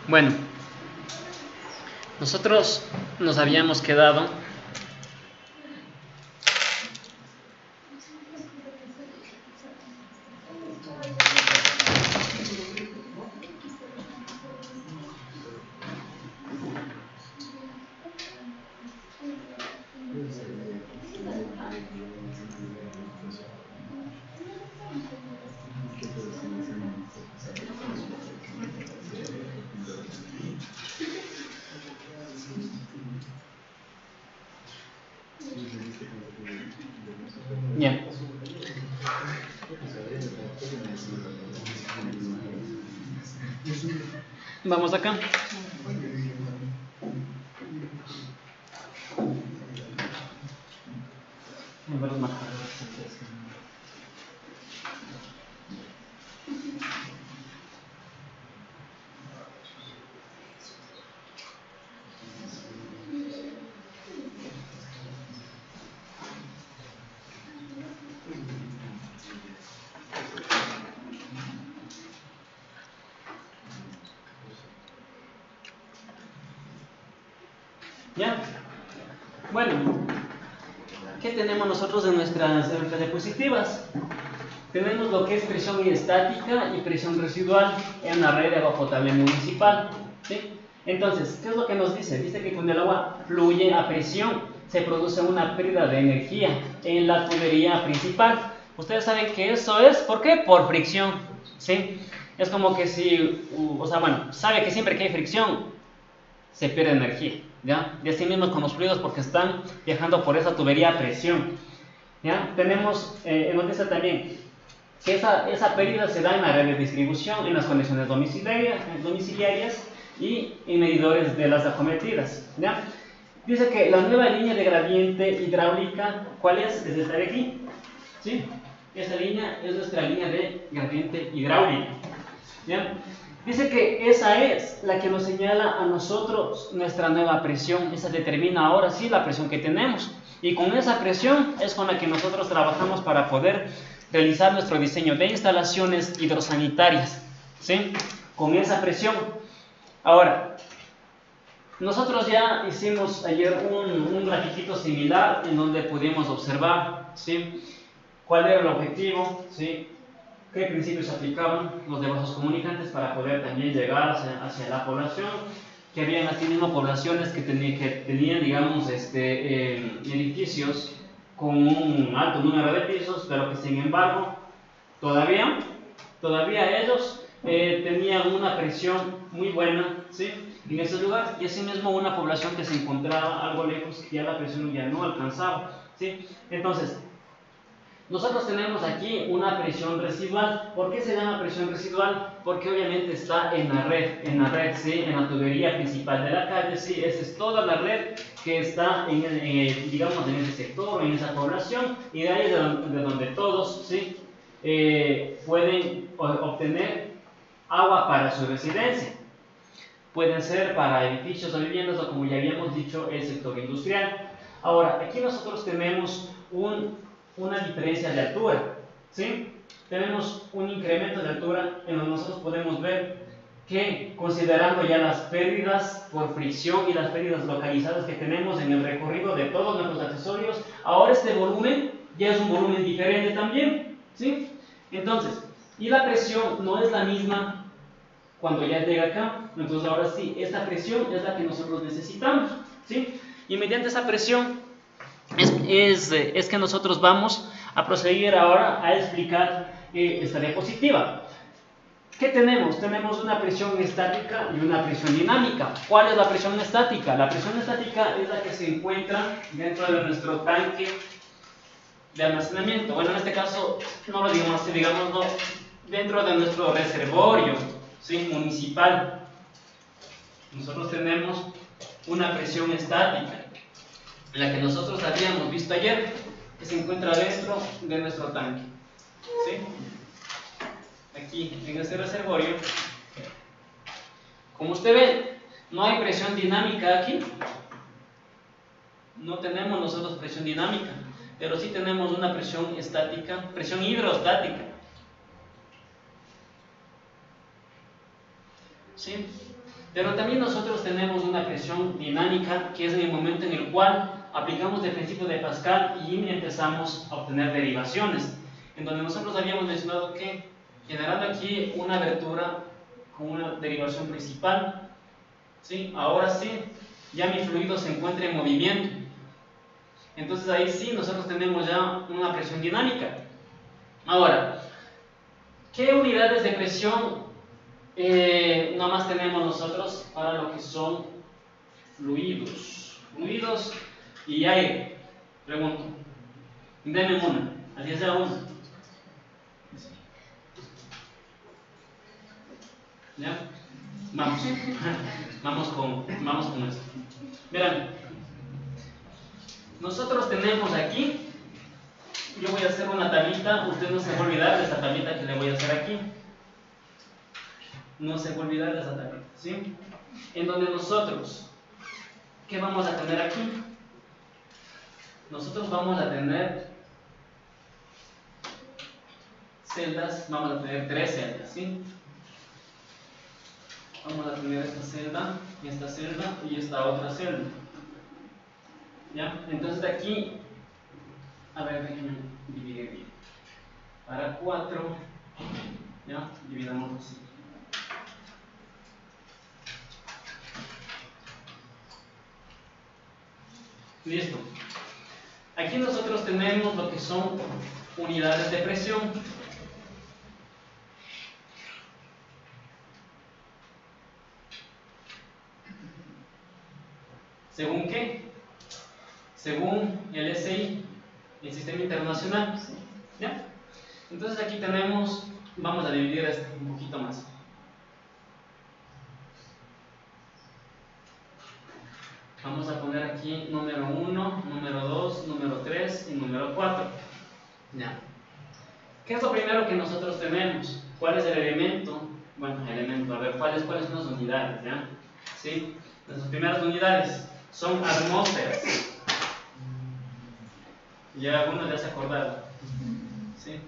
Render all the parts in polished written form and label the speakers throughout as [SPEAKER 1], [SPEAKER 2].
[SPEAKER 1] Bueno, nosotros nos habíamos quedado ya. Vamos acá. ¿Ya? Bueno, ¿qué tenemos nosotros en nuestras diapositivas? Tenemos lo que es presión estática y presión residual en la red de agua potable municipal, ¿sí? Entonces, ¿qué es lo que nos dice? Dice que cuando el agua fluye a presión se produce una pérdida de energía en la tubería principal. Ustedes saben que eso es, ¿por qué? Por fricción, ¿sí? Es como que si, sabe que siempre que hay fricción se pierde energía, ¿ya? Y así mismo con los fluidos porque están viajando por esa tubería a presión, ¿ya? Tenemos, nos dice también que esa pérdida se da en la red de distribución, en las conexiones domiciliarias y en medidores de las acometidas, ¿ya? Dice que la nueva línea de gradiente hidráulica, ¿cuál es? Es esta de aquí, ¿sí? Esta línea es nuestra línea de gradiente hidráulica, ¿ya? Dice que esa es la que nos señala a nosotros nuestra nueva presión. Esa determina ahora sí la presión que tenemos. Y con esa presión es con la que nosotros trabajamos para poder realizar nuestro diseño de instalaciones hidrosanitarias, ¿sí? Con esa presión. Ahora, nosotros ya hicimos ayer un grafiquito similar en donde pudimos observar, ¿sí? ¿Cuál era el objetivo? ¿Sí? ¿Qué principios se aplicaban los de vasos comunicantes para poder también llegar hacia la población? Que habían así mismo poblaciones que tenían digamos, edificios con un alto número de pisos, pero que sin embargo todavía ellos tenían una presión muy buena, ¿sí? En ese lugar, y asimismo una población que se encontraba algo lejos, que ya la presión ya no alcanzaba, ¿sí? Entonces, nosotros tenemos aquí una presión residual. ¿Por qué se llama presión residual? Porque obviamente está en la red, ¿sí? En la tubería principal de la calle, ¿sí? Esa es toda la red que está digamos, en ese sector, en esa población, y de ahí es de donde todos, ¿sí? Pueden obtener agua para su residencia. Pueden ser para edificios o viviendas, o como ya habíamos dicho, el sector industrial. Ahora, aquí nosotros tenemos una diferencia de altura, ¿sí? Tenemos un incremento de altura en donde nosotros podemos ver que, considerando ya las pérdidas por fricción y las pérdidas localizadas que tenemos en el recorrido de todos nuestros accesorios, ahora este volumen ya es un volumen diferente también, ¿sí? Entonces, y la presión no es la misma cuando ya llega acá. Entonces ahora sí, esta presión es la que nosotros necesitamos, ¿sí? Y mediante esa presión es que nosotros vamos a proceder ahora a explicar esta diapositiva. ¿Qué tenemos? Tenemos una presión estática y una presión dinámica. ¿Cuál es la presión estática? La presión estática es la que se encuentra dentro de nuestro tanque de almacenamiento. Bueno, en este caso no lo digamos así, digámoslo dentro de nuestro reservorio, ¿sí? Municipal. Nosotros tenemos una presión estática, la que nosotros habíamos visto ayer, que se encuentra dentro de nuestro tanque, ¿sí? Aquí en este reservorio, como usted ve, no hay presión dinámica aquí, no tenemos nosotros presión dinámica, pero sí tenemos una presión estática, presión Pero también nosotros tenemos una presión dinámica, que es en el momento en el cual aplicamos el principio de Pascal y empezamos a obtener derivaciones, en donde nosotros habíamos mencionado que, generando aquí una abertura con una derivación principal, ¿sí? Ahora sí, ya mi fluido se encuentra en movimiento. Entonces ahí sí nosotros tenemos ya una presión dinámica. Ahora, ¿qué unidades de presión nomás tenemos nosotros para lo que son fluidos? Fluidos y aire. Pregunto. Denme una, así sea una. ¿Ya? Vamos. Vamos con esto. Verán, nosotros tenemos aquí, yo voy a hacer una tablita, usted no se va a olvidar de esta tablita que le voy a hacer aquí. No se va a olvidar de esa tablita, ¿sí? En donde nosotros, ¿qué vamos a tener aquí? Nosotros vamos a tener celdas, vamos a tener 3 celdas, ¿sí? Vamos a tener esta celda y esta otra celda. ¿Ya? Entonces de aquí, a ver, déjenme dividir bien. Para 4, ¿ya? Dividamos así. Listo. Aquí nosotros tenemos lo que son unidades de presión. ¿Según qué? Según el SI, el Sistema Internacional. ¿Ya? Entonces aquí tenemos, vamos a dividir esto un poquito más. Vamos a poner aquí número 1, número 2, número 3 y número 4. ¿Ya? ¿Qué es lo primero que nosotros tenemos? ¿Cuál es el elemento? Bueno, elemento, a ver, ¿cuáles son las unidades? ¿Ya? ¿Sí? Las primeras unidades son atmósferas. Ya algunos ya se acordaron. ¿Sí?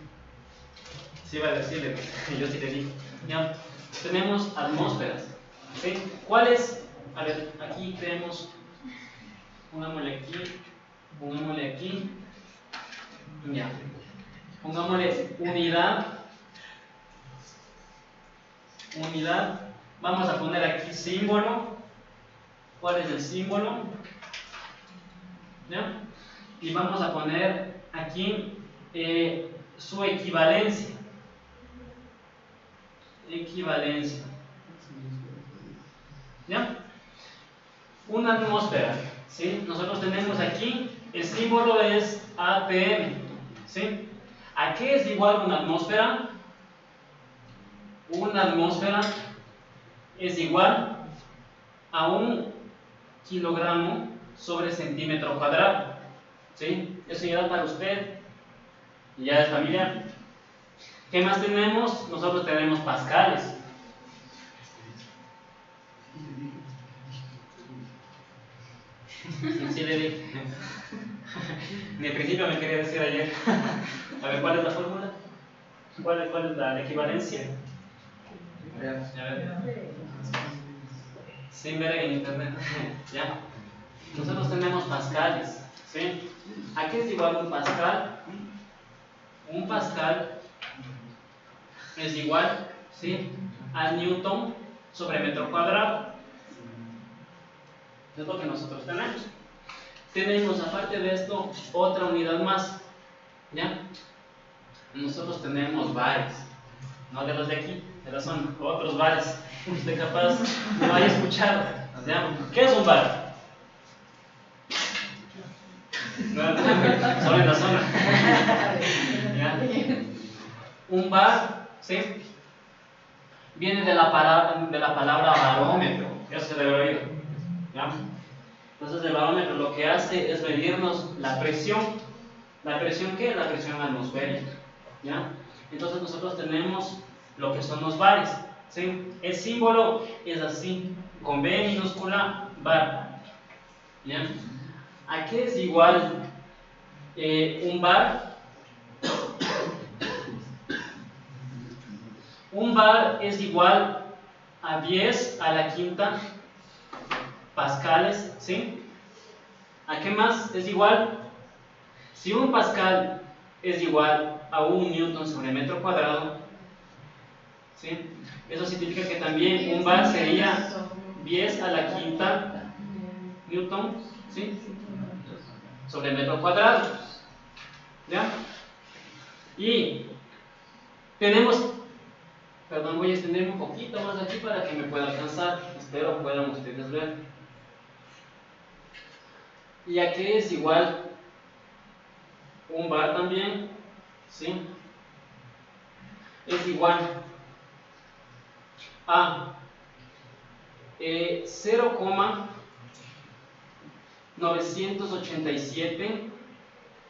[SPEAKER 1] Sí iba a decirle, yo sí le digo. ¿Ya? Tenemos atmósferas. ¿Sí? ¿Cuáles? A ver, aquí tenemos, pongámosle aquí, ya. Pongámosle unidad, vamos a poner aquí símbolo. ¿Cuál es el símbolo? ¿Ya? Y vamos a poner aquí su equivalencia. ¿Ya? Una atmósfera, ¿sí? Nosotros tenemos aquí, el símbolo es ATM, ¿sí? ¿A qué es igual una atmósfera? Una atmósfera es igual a 1 kilogramo sobre centímetro cuadrado, ¿sí? Eso ya para usted, ya es familiar. ¿Qué más tenemos? Nosotros tenemos pascales. Sí le dije. De principio me quería decir ayer. A ver, ¿cuál es la fórmula? ¿Cuál es la equivalencia? A ver. Sin ver en internet. Ya. Nosotros tenemos pascales. ¿Sí? ¿A qué es igual un pascal? Un pascal es igual, ¿sí?, a Newton sobre metro cuadrado. Es lo que nosotros tenemos. Tenemos, aparte de esto, otra unidad más. ¿Ya? Nosotros tenemos bares. No de los de aquí, pero son otros bares. Usted capaz no haya escuchado. ¿Ya? ¿Qué es un bar? No, solo en la zona. ¿Ya? Un bar, ¿sí?, viene de la palabra barómetro. Eso se debe oír. ¿Ya? Entonces el barómetro lo que hace es medirnos la presión. ¿La presión qué? La presión atmosférica. ¿Ya? Entonces nosotros tenemos lo que son los bares. ¿Sí? El símbolo es así, con B minúscula, bar. ¿Ya? ¿A qué es igual un bar? Un bar es igual a 10 a la quinta pascales, ¿sí? ¿A qué más es igual? Si un pascal es igual a 1 newton sobre metro cuadrado, ¿sí? Eso significa que también un bar sería 10 a la quinta newton, ¿sí? Sobre metro cuadrado, ¿ya? Y tenemos, perdón, voy a extenderme un poquito más aquí para que me pueda alcanzar, espero puedan ustedes ver. ¿Y a qué es igual un bar también? ¿Sí? Es igual a 0,987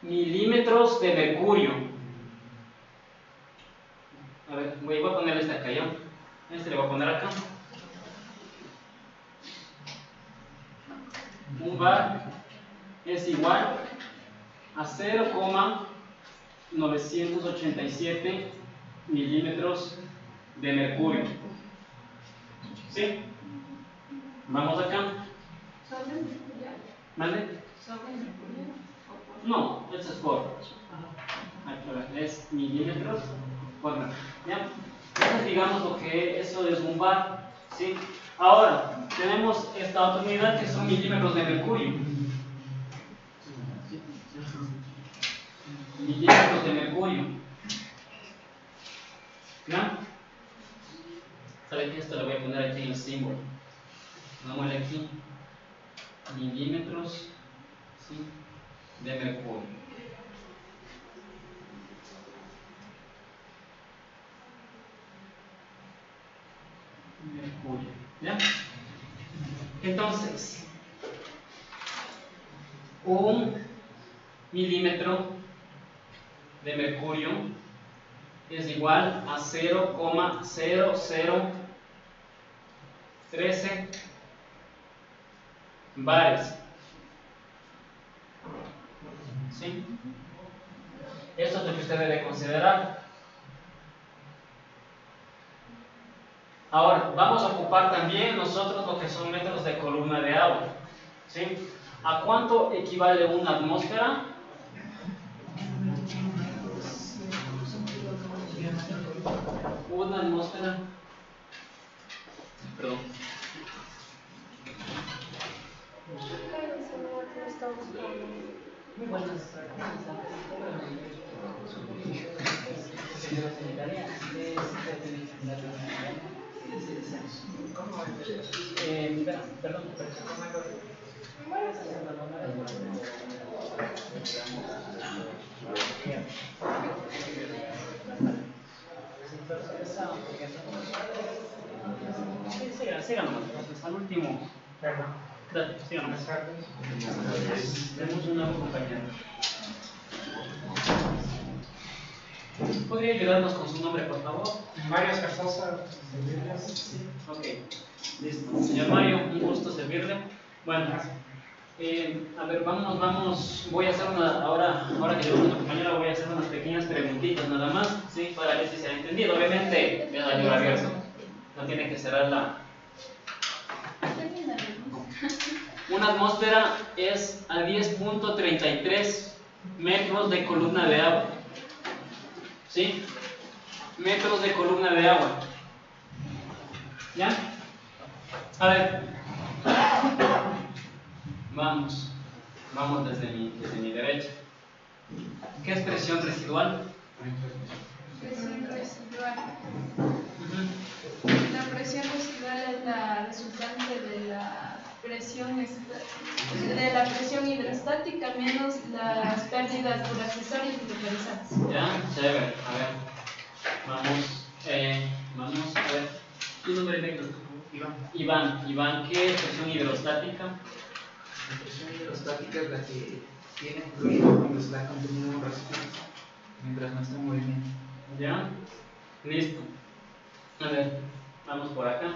[SPEAKER 1] milímetros de mercurio. A ver, voy a ponerle este acá, ¿ya? Este le voy a poner acá. Un bar es igual a 0,987 milímetros de mercurio. ¿Sí? Vamos acá. ¿Vale? No, eso es por. Es milímetros por metro. ¿Ya? Entonces digamos lo que eso es un bar. ¿Sí? Ahora, tenemos esta otra unidad que son milímetros de mercurio. Milímetros de mercurio. ¿Ya? ¿Saben que esto lo voy a poner aquí en el símbolo? Vamos aquí. Milímetros, ¿sí? De mercurio. Mercurio. ¿Ya? Entonces, 1 milímetro de mercurio es igual a 0,0013 bares. ¿Sí? Esto es lo que usted debe considerar. Ahora, vamos a ocupar también nosotros lo que son metros de columna de agua. ¿Sí? ¿A cuánto equivale una atmósfera? Una atmósfera. Perdón. Muy buenas. Perdón. Sigan nomás, al último. Perdón. Dale, sigan nomás. Tenemos un nuevo compañero. ¿Podría ayudarnos con su nombre, por favor?
[SPEAKER 2] Mario Escarzosa.
[SPEAKER 1] Ok, listo. Señor Mario, un gusto servirle. Bueno, a ver, vamos. Voy a hacer ahora que llevo a nuestra compañera, voy a hacer unas pequeñas preguntitas nada más, ¿sí? Para ver si se ha entendido. Obviamente, es la libro abierto. No tiene que cerrarla. Una atmósfera es a 10.33 metros de columna de agua. ¿Sí? Metros de columna de agua. ¿Ya? A ver. Vamos desde mi derecha. ¿Qué es presión residual?
[SPEAKER 3] Presión residual. La presión residual es la resultante de la presión hidrostática menos las pérdidas por accesorios y localizadas.
[SPEAKER 1] Ya, chévere. A ver, vamos a ver. ¿Tu nombre negro? Iván, ¿qué es presión hidrostática?
[SPEAKER 2] La presión hidrostática es la que tiene fluido cuando se da contenido en un recipiente, mientras no está en movimiento.
[SPEAKER 1] Ya, listo. A ver, vamos por acá.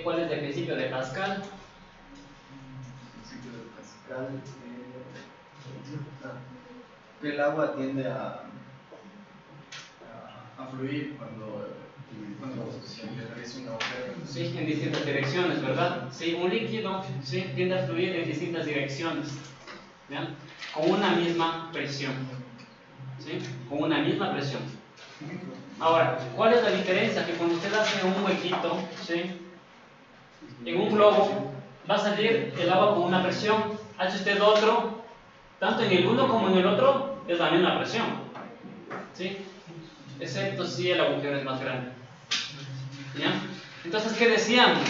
[SPEAKER 1] ¿Cuál es el principio de Pascal?
[SPEAKER 4] El principio de Pascal, que el agua tiende a fluir cuando se realiza una operación
[SPEAKER 1] Sí, en distintas direcciones, ¿verdad? Sí, un líquido, sí, tiende a fluir en distintas direcciones, ¿ya? Con una misma presión, ¿sí? Con una misma presión. Ahora, ¿cuál es la diferencia? Que cuando usted hace un huequito, ¿sí? En un globo va a salir el agua con una presión. Hace usted otro, tanto en el uno como en el otro, es la misma presión, ¿sí? Excepto si el agujero es más grande, ¿ya? Entonces, ¿qué decíamos?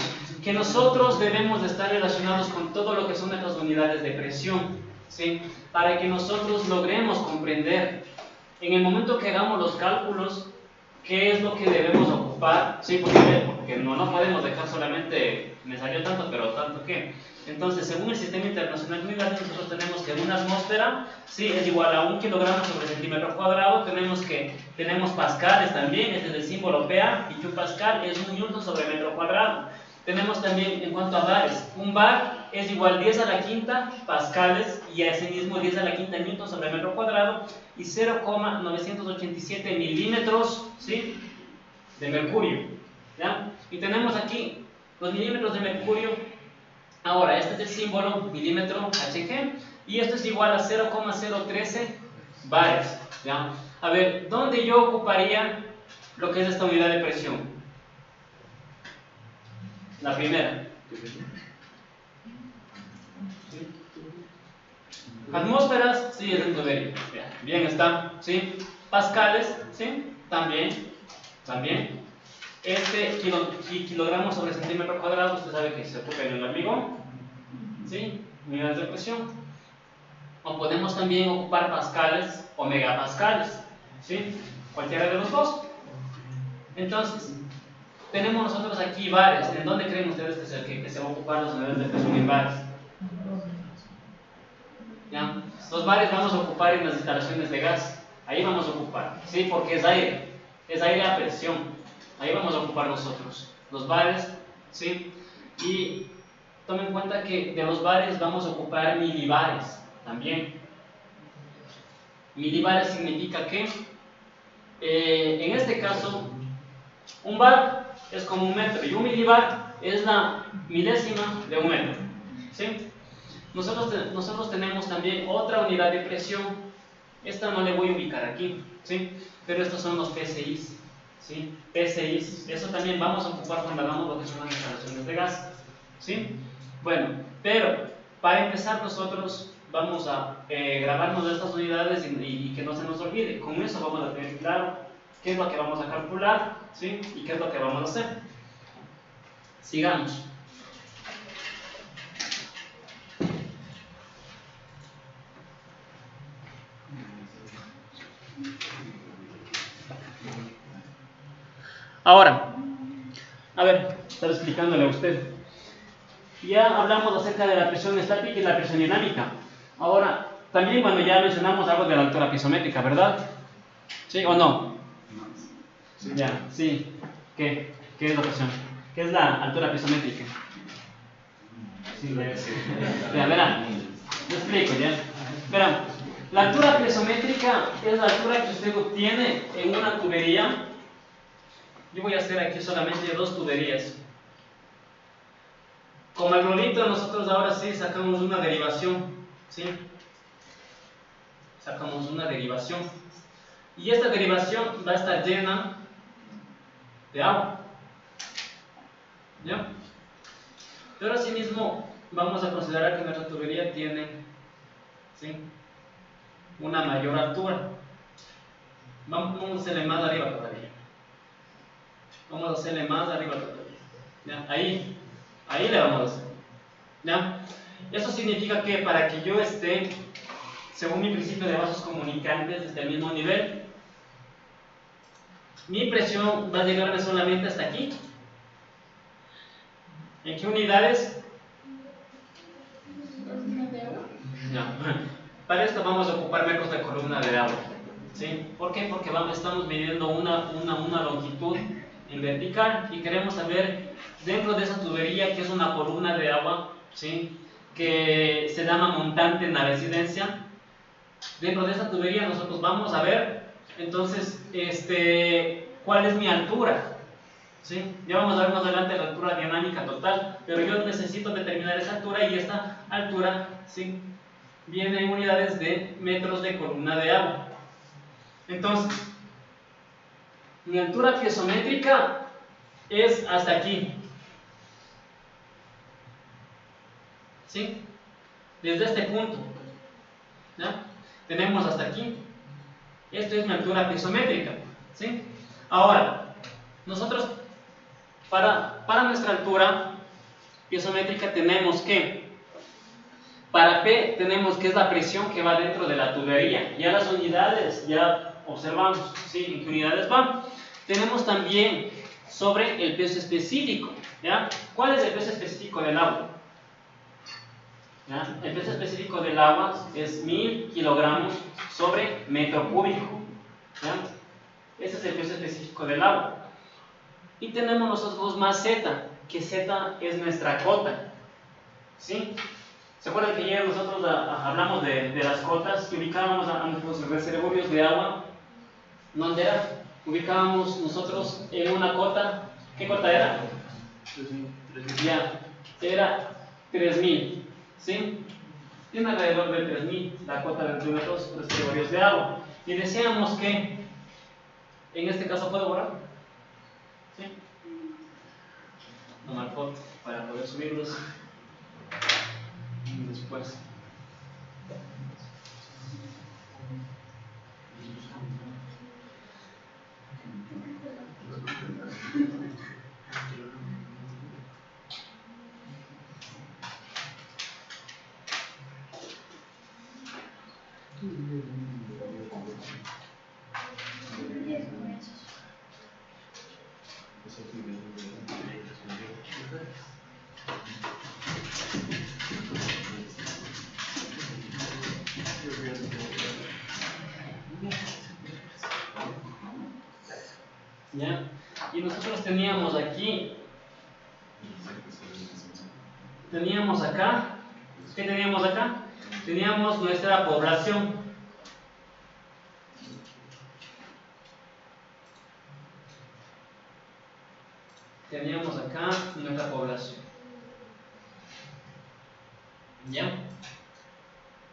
[SPEAKER 1] Que nosotros debemos de estar relacionados con todo lo que son nuestras unidades de presión, ¿sí? Para que nosotros logremos comprender en el momento que hagamos los cálculos qué es lo que debemos ocupar, ¿sí? Porque no podemos dejar solamente me salió tanto, pero tanto qué. Entonces, según el Sistema Internacional de Unidades, nosotros tenemos que una atmósfera, ¿sí? Es igual a 1 kilogramo sobre centímetro cuadrado. Tenemos pascales también, este es el símbolo PA, y un pascal es 1 newton sobre metro cuadrado. Tenemos también, en cuanto a bares, un bar es igual 10 a la quinta pascales y a ese mismo 10 a la quinta newton sobre metro cuadrado y 0,987 milímetros, ¿sí? De mercurio, ¿ya? Y tenemos aquí los milímetros de mercurio. Ahora, este es el símbolo milímetro Hg y esto es igual a 0,013 bares, ¿ya? A ver, ¿dónde yo ocuparía lo que es esta unidad de presión? La primera. Atmósferas, sí, es el tuberio. Bien está, ¿sí? Pascales, ¿sí? También. Kilogramos sobre centímetro cuadrado, usted sabe que se ocupa en el hormigón, ¿sí? Unidades de presión. O podemos también ocupar pascales o megapascales, ¿sí? Cualquiera de los dos. Entonces, tenemos nosotros aquí bares. ¿En dónde creen ustedes que se va a ocupar las unidades de presión en bares? ¿Ya? Los bares vamos a ocupar en las instalaciones de gas. Ahí vamos a ocupar, ¿sí? Porque es aire a presión. Ahí vamos a ocupar nosotros los bares, ¿sí? Y tomen en cuenta que de los bares vamos a ocupar milibares también. Milibares significa que en este caso un bar es como 1 metro y un milibar es la milésima de 1 metro, ¿sí? Nosotros tenemos también otra unidad de presión. Esta no le voy a ubicar aquí, ¿sí? Pero estos son los PSIs, ¿sí? PSIs, eso también vamos a ocupar cuando hagamos lo que son las instalaciones de gas, ¿sí? Bueno, pero para empezar nosotros vamos a grabarnos estas unidades y que no se nos olvide. Con eso vamos a tener claro qué es lo que vamos a calcular, ¿sí? Y qué es lo que vamos a hacer. Sigamos. Ahora, a ver, estar explicándole a usted. Ya hablamos acerca de la presión estática y la presión dinámica. Ahora, también cuando ya mencionamos algo de la altura pisométrica, ¿verdad? ¿Sí o no? Sí. Ya, sí. ¿Qué es la presión? ¿Qué es la altura pisométrica? Sí, ya, verán, lo explico, ¿ya? Verán, la altura pisométrica es la altura que usted obtiene en una tubería. Yo voy a hacer aquí solamente 2 tuberías. Como el globito, nosotros ahora sí sacamos una derivación, ¿sí? Sacamos una derivación. Y esta derivación va a estar llena de agua, ¿ya? Pero asimismo vamos a considerar que nuestra tubería tiene, ¿sí?, una mayor altura. Vamos a hacerle más arriba todavía. Vamos a hacerle más arriba todavía, ¿ya? Ahí le vamos a hacer, ¿ya? Eso significa que para que yo esté, según mi principio de vasos comunicantes, desde el mismo nivel, mi presión va a llegarme solamente hasta aquí. ¿En qué unidades? No. Para esto vamos a ocupar metros de columna de agua, ¿sí? ¿Por qué? Porque estamos midiendo una longitud en vertical y queremos saber dentro de esa tubería, que es una columna de agua, ¿sí?, que se llama montante en la residencia. Dentro de esa tubería nosotros vamos a ver entonces cuál es mi altura, ¿sí? Ya vamos a ver más adelante la altura dinámica total, pero yo necesito determinar esa altura y esta altura, ¿sí?, viene en unidades de metros de columna de agua. Entonces, mi altura piezométrica es hasta aquí, ¿sí? Desde este punto, ¿ya? Tenemos hasta aquí. Esto es mi altura piezométrica, ¿sí? Ahora, nosotros para nuestra altura piezométrica tenemos que, para P tenemos que es la presión que va dentro de la tubería. Ya las unidades, ya observamos, ¿sí?, en qué unidades van. Tenemos también sobre el peso específico, ¿ya? ¿Cuál es el peso específico del agua? ¿Ya? El peso específico del agua es 1000 kilogramos sobre metro cúbico, ¿ya? Ese es el peso específico del agua. Y tenemos nosotros más Z, que Z es nuestra cota, ¿sí? ¿Se acuerdan que ayer nosotros hablamos de las cotas que ubicábamos a nuestros reservorios de agua? ¿Dónde era? Ubicábamos nosotros en una cota. ¿Qué cota era? 3000. Ya, era 3000, ¿sí? Tiene alrededor de 3000 la cota de nuestros reservorios de agua. Y decíamos que, en este caso, ¿puedo borrar? ¿Sí? Tomar foto para poder subirlos después. ¿Ya? Y nosotros teníamos aquí, teníamos acá, ¿qué teníamos acá? Teníamos nuestra población. Teníamos acá nuestra población. ¿Ya?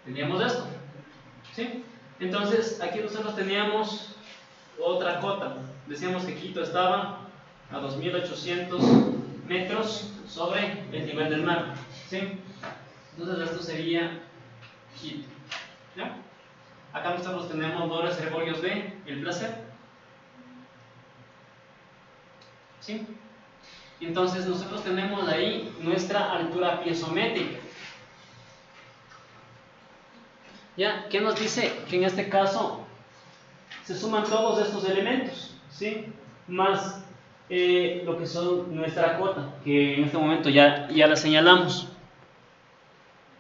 [SPEAKER 1] Teníamos esto, ¿sí? Entonces, aquí nosotros teníamos otra cota. Decíamos que Quito estaba a 2800 metros sobre el nivel del mar, ¿sí? Entonces esto sería Quito, ¿ya? Acá nosotros tenemos dos reservorios de El Placer, ¿sí? Entonces nosotros tenemos ahí nuestra altura piezométrica. ¿Ya? ¿Qué nos dice? Que en este caso se suman todos estos elementos, ¿sí? Más lo que son nuestra cota, que en este momento ya la señalamos.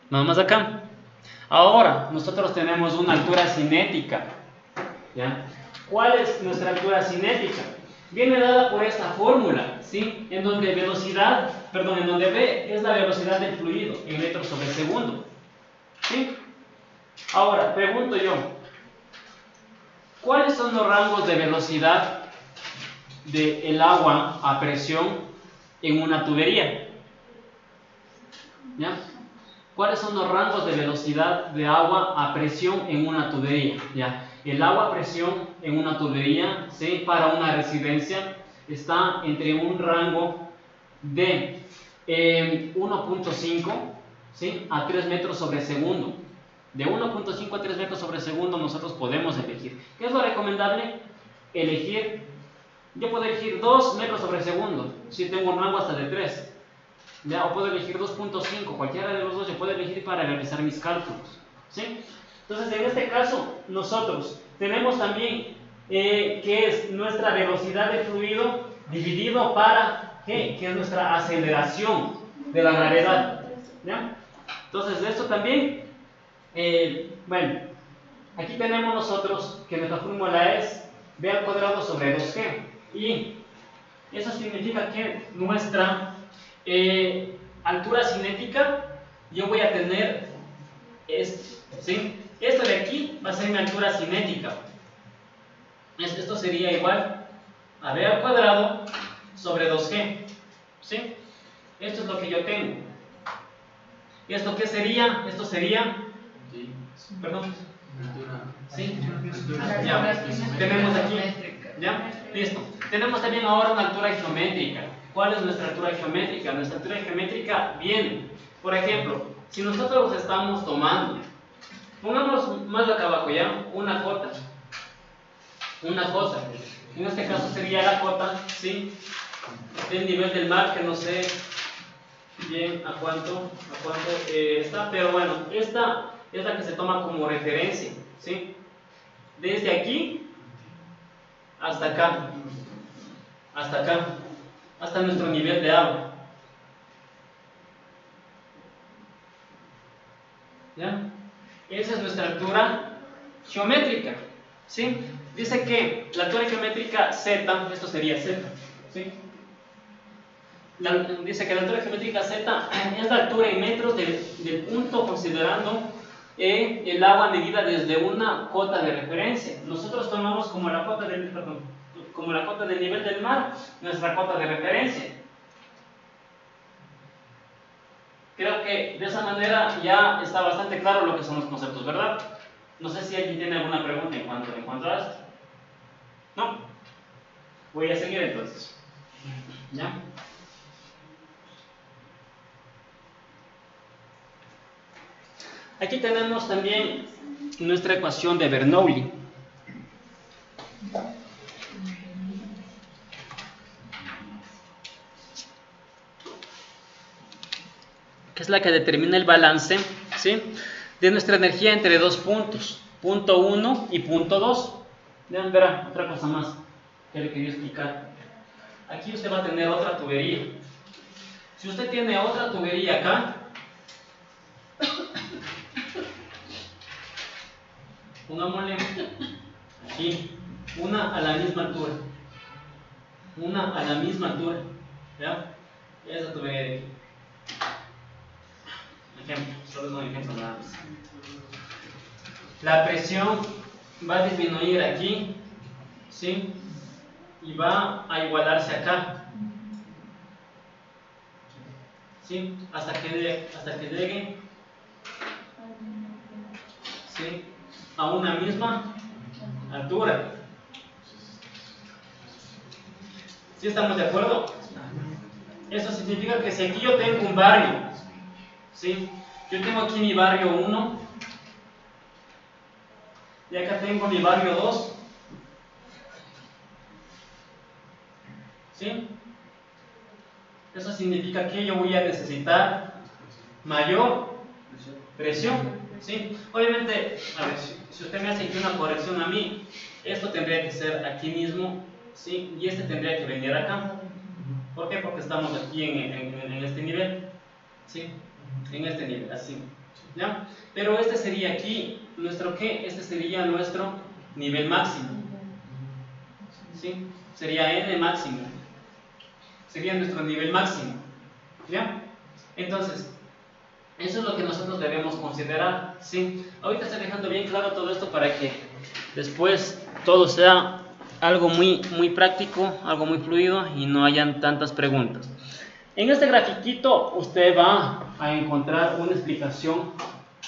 [SPEAKER 1] Nada más acá. Ahora, nosotros tenemos una altura cinética, ¿ya? ¿Cuál es nuestra altura cinética? Viene dada por esta fórmula, ¿sí? En donde en donde V es la velocidad del fluido en metros sobre segundo, ¿sí? Ahora, pregunto yo, ¿cuáles son los rangos de velocidad del agua a presión en una tubería? ¿Ya? ¿Cuáles son los rangos de velocidad de agua a presión en una tubería? ¿Ya? El agua a presión en una tubería, ¿sí?, para una residencia está entre un rango de 1.5, ¿sí?, a 3 metros sobre segundo. De 1.5 a 3 metros sobre segundo nosotros podemos elegir. ¿Qué es lo recomendable? Yo puedo elegir 2 metros sobre segundo, si tengo un rango hasta de 3. ¿Ya? O puedo elegir 2.5, cualquiera de los dos yo puedo elegir para realizar mis cálculos, ¿sí? Entonces, en este caso, nosotros tenemos también que es nuestra velocidad de fluido dividido para G, que es nuestra aceleración de la gravedad, ¿ya? Entonces, de esto también, bueno, aquí tenemos nosotros que nuestra fórmula es B al cuadrado sobre 2G, y eso significa que nuestra altura cinética, yo voy a tener esto, ¿sí? Esto de aquí va a ser mi altura cinética. Esto sería igual a B al cuadrado sobre 2G. ¿Sí? Esto es lo que yo tengo. ¿Y esto qué sería? Esto sería... Perdón. ¿Sí? Ya. Tenemos aquí... ¿Ya? Listo. Tenemos también ahora una altura geométrica. ¿Cuál es nuestra altura geométrica? Nuestra altura geométrica viene, por ejemplo, si nosotros estamos tomando, pongamos más acá abajo ya, una cota. Una cota. En este caso sería la cota, ¿sí? Del nivel del mar, que no sé bien a cuánto está, pero bueno, esta es la que se toma como referencia, ¿sí? Desde aquí hasta acá, hasta nuestro nivel de agua. ¿Ya? Esa es nuestra altura geométrica, ¿sí? Dice que la altura geométrica Z, esto sería Z, ¿sí? Dice que la altura geométrica Z es la altura en metros del punto considerando el agua medida desde una cota de referencia. Nosotros tomamos como la cota del nivel del mar nuestra cota de referencia. Creo que de esa manera ya está bastante claro lo que son los conceptos, ¿verdad? No sé si alguien tiene alguna pregunta en cuanto a esto. ¿No? Voy a seguir entonces. ¿Ya? Aquí tenemos también nuestra ecuación de Bernoulli. Que es la que determina el balance, ¿sí?, de nuestra energía entre dos puntos, punto 1 y punto 2. Vean, verá, otra cosa más que le quería explicar. Aquí usted va a tener otra tubería. Si usted tiene otra tubería acá, pongámosle aquí una a la misma altura, ¿ya? Esa tubería de aquí. Ejemplo, solo es un ejemplo nada más. La presión va a disminuir aquí, ¿sí? Y va a igualarse acá, ¿sí? Hasta que llegue, ¿sí?, a una misma altura. ¿Sí estamos de acuerdo? Eso significa que si aquí yo tengo un barrio, ¿sí?, yo tengo aquí mi barrio 1 y acá tengo mi barrio 2, ¿sí? Eso significa que yo voy a necesitar mayor presión, ¿sí? Obviamente, a ver, si usted me hace aquí una corrección a mí, esto tendría que ser aquí mismo, ¿sí?, y este tendría que venir acá. ¿Por qué? Porque estamos aquí en este nivel, ¿sí?, en este nivel, así, ¿ya? Pero este sería aquí, ¿nuestro qué? Este sería nuestro nivel máximo, ¿sí? Sería N máximo, sería nuestro nivel máximo, ¿ya? Entonces, eso es lo que nosotros debemos considerar, ¿sí? Ahorita estoy dejando bien claro todo esto para que después todo sea algo muy práctico, algo muy fluido y no hayan tantas preguntas. En este grafiquito usted va a encontrar una explicación,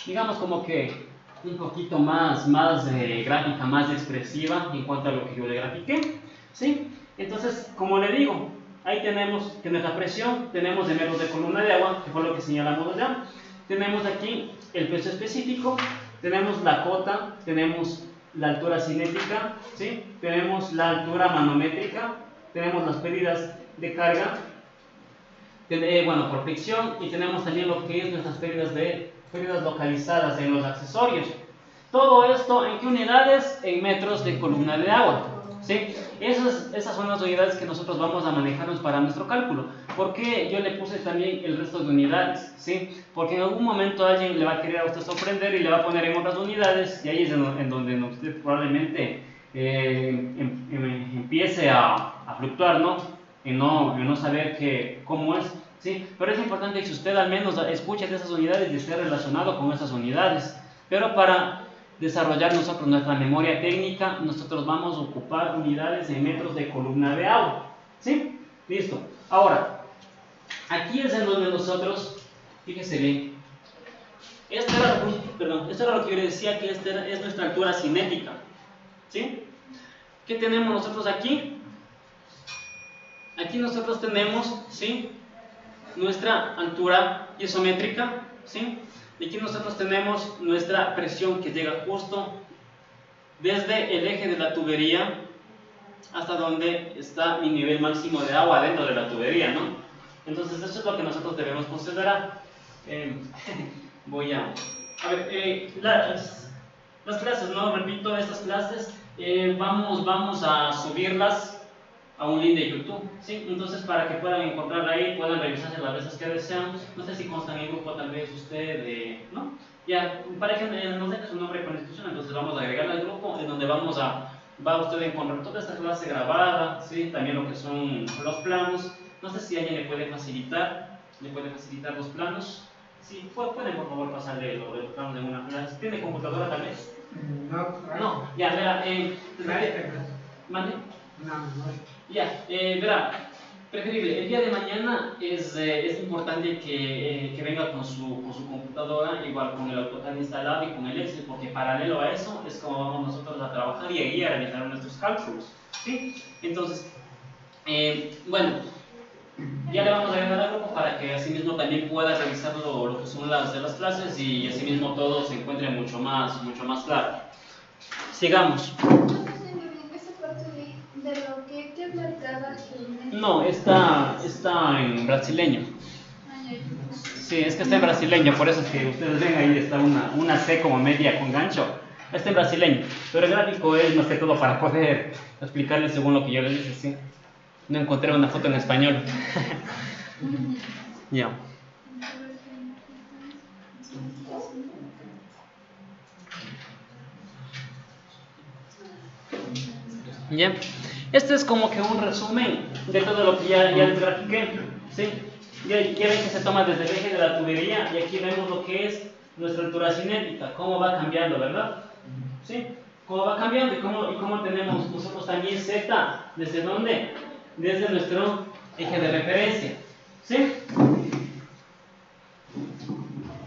[SPEAKER 1] digamos como que un poquito más gráfica, más expresiva en cuanto a lo que yo le grafiqué, ¿sí? Entonces, como le digo, ahí tenemos que nuestra presión, tenemos de metros de columna de agua, que fue lo que señalamos ya. Tenemos aquí el peso específico, tenemos la cota, tenemos la altura cinética, ¿sí?, tenemos la altura manométrica, tenemos las pérdidas de carga, por fricción, y tenemos también lo que es nuestras pérdidas localizadas en los accesorios. Todo esto, ¿en qué unidades? En metros de columna de agua, ¿sí? Esas son las unidades que nosotros vamos a manejarnos para nuestro cálculo. ¿Por qué yo le puse también el resto de unidades? ¿Sí? Porque en algún momento alguien le va a querer a usted sorprender y le va a poner en otras unidades, y ahí es en donde usted probablemente empiece a fluctuar, ¿no? En no saber cómo es, ¿sí? Pero es importante que usted al menos escuche de esas unidades y esté relacionado con esas unidades. Pero para desarrollar nosotros nuestra memoria técnica, nosotros vamos a ocupar unidades en metros de columna de agua, ¿sí? Listo. Ahora, aquí es en donde nosotros, fíjese bien, esto era lo que yo le decía, que esta es nuestra altura cinética. ¿Sí? ¿Qué tenemos nosotros aquí? Aquí nosotros tenemos, ¿sí?, nuestra altura isométrica, ¿sí? Y aquí nosotros tenemos nuestra presión que llega justo desde el eje de la tubería hasta donde está mi nivel máximo de agua dentro de la tubería, ¿no? Entonces eso es lo que nosotros debemos considerar. Voy a ver, las clases, ¿no? Repito, estas clases vamos a subirlas a un link de YouTube, ¿sí? Entonces para que puedan encontrar ahí, puedan revisarse las veces que desean. No sé si constan en el grupo tal vez usted, ¿no? Ya, para que nos deje su nombre con institución, entonces vamos a agregar al grupo en donde va usted a encontrar toda esta clase grabada, ¿sí? También lo que son los planos. No sé si alguien le puede facilitar los planos. Sí, pueden por favor pasarle los planos de una clase. ¿Tiene computadora tal vez? No, ya, verá, ¿mande? Ya, verá, preferible, el día de mañana es importante que venga con su computadora, igual con el AutoCAD instalado y con el Excel, porque paralelo a eso es como vamos nosotros a trabajar y a realizar nuestros cálculos, ¿sí? Entonces, bueno, ya le vamos a agregar al grupo para que así mismo también pueda revisar lo que son las clases y así mismo todo se encuentre mucho más claro. Sigamos.
[SPEAKER 3] De lo que te marcaba geometría.
[SPEAKER 1] No, está en brasileño. Sí, es que está en brasileño, por eso es que ustedes ven ahí está una C como media con gancho. Está en brasileño, pero el gráfico es más que todo para poder explicarles según lo que yo les dije, sí. No encontré una foto en español. Ya. Ya. Este es como que un resumen de todo lo que ya les grafiqué, ¿sí? Ya ven que se toma desde el eje de la tubería y aquí vemos lo que es nuestra altura cinética, cómo va cambiando, ¿verdad? ¿Sí? Cómo va cambiando y cómo tenemos nosotros también Z, ¿desde dónde? Desde nuestro eje de referencia, ¿sí?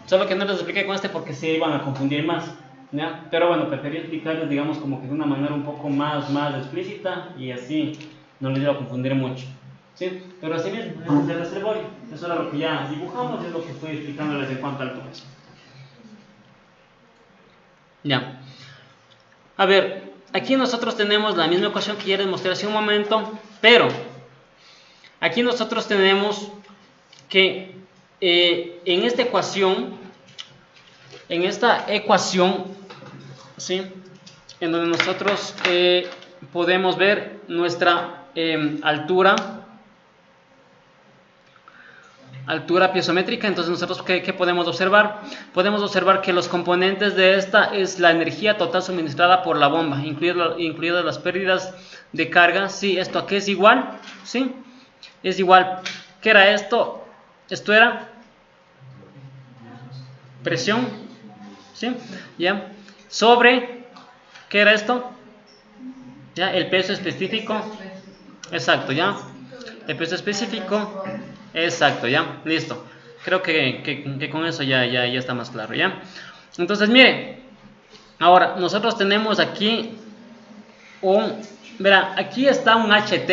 [SPEAKER 1] Solo que no les expliqué con este porque se iban a confundir más, ¿ya? Pero bueno, preferí explicarles, digamos, como que de una manera un poco más explícita y así no les iba a confundir mucho, ¿sí? Pero así mismo, es el reservorio, eso era lo que ya dibujamos y es lo que estoy explicándoles en cuanto a alturas. Ya. A ver, aquí nosotros tenemos la misma ecuación que ya les mostré hace un momento, pero aquí nosotros tenemos que en esta ecuación, ¿sí?, en donde nosotros podemos ver nuestra altura piezométrica. Entonces nosotros ¿qué podemos observar? Podemos observar que los componentes de esta es la energía total suministrada por la bomba, incluidas las pérdidas de carga. Sí, esto aquí es igual, ¿sí? Es igual. ¿Qué era esto? Esto era presión, ¿sí? ¿Ya? Sobre, ¿qué era esto? ¿Ya? El peso específico. Exacto, ¿ya? El peso específico. Exacto, ¿ya? Listo. Creo que con eso ya está más claro, ¿ya? Entonces, mire, ahora nosotros tenemos aquí verá, aquí está un HT,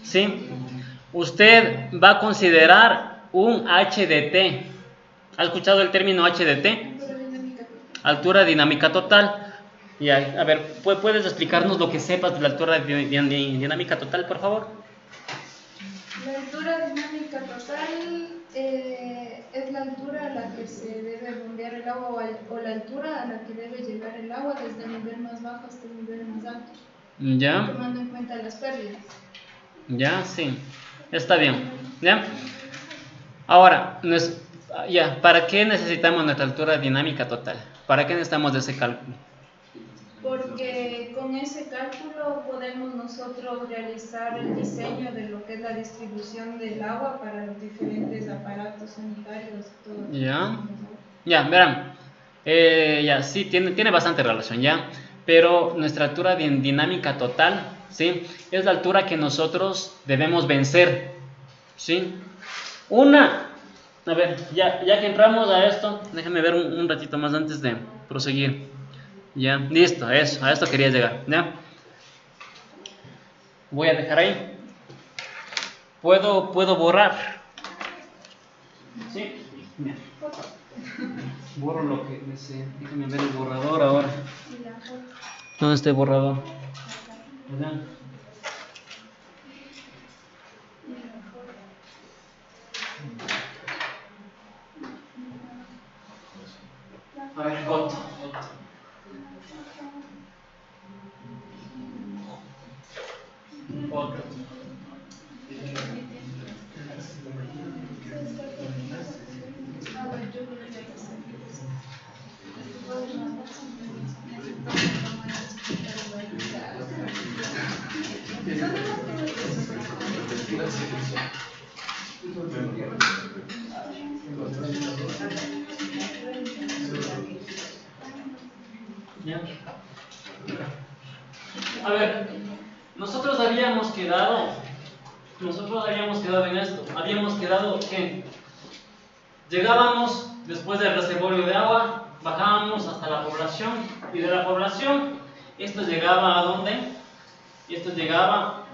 [SPEAKER 1] ¿sí? Usted va a considerar un HDT. ¿Ha escuchado el término HDT? Altura dinámica total. Ya, a ver, ¿puedes explicarnos lo que sepas de la altura dinámica total, por favor?
[SPEAKER 3] La altura dinámica total es la altura a la que se debe bombear el agua o la altura a la que debe llegar el agua desde el nivel más bajo hasta el nivel más alto.
[SPEAKER 1] Ya.
[SPEAKER 3] Tomando en cuenta las pérdidas.
[SPEAKER 1] Ya, sí. Está bien. ¿Ya? Ahora, ya, ¿para qué necesitamos nuestra altura dinámica total? ¿Para qué necesitamos de ese cálculo?
[SPEAKER 3] Porque con ese cálculo podemos nosotros realizar el diseño de lo que es la distribución del agua para los diferentes aparatos sanitarios. Todo.
[SPEAKER 1] Ya, verán. Ya, sí, tiene bastante relación, ya. Pero nuestra altura dinámica total, ¿sí?, es la altura que nosotros debemos vencer ¿sí? Una, a ver, ya que entramos a esto, déjenme ver un ratito más antes de proseguir. Ya, listo, eso, a esto quería llegar, ¿ya? Voy a dejar ahí. Puedo borrar. ¿Sí? Mira. Borro lo que desee. Déjenme ver el borrador ahora. ¿Dónde está el borrador? ¿Verdad? A ver, foto. Foto. ¿Ya? A ver, nosotros habíamos quedado en esto. Habíamos quedado que llegábamos después del reservorio de agua, bajábamos hasta la población, y de la población esto llegaba ¿a dónde? Esto llegaba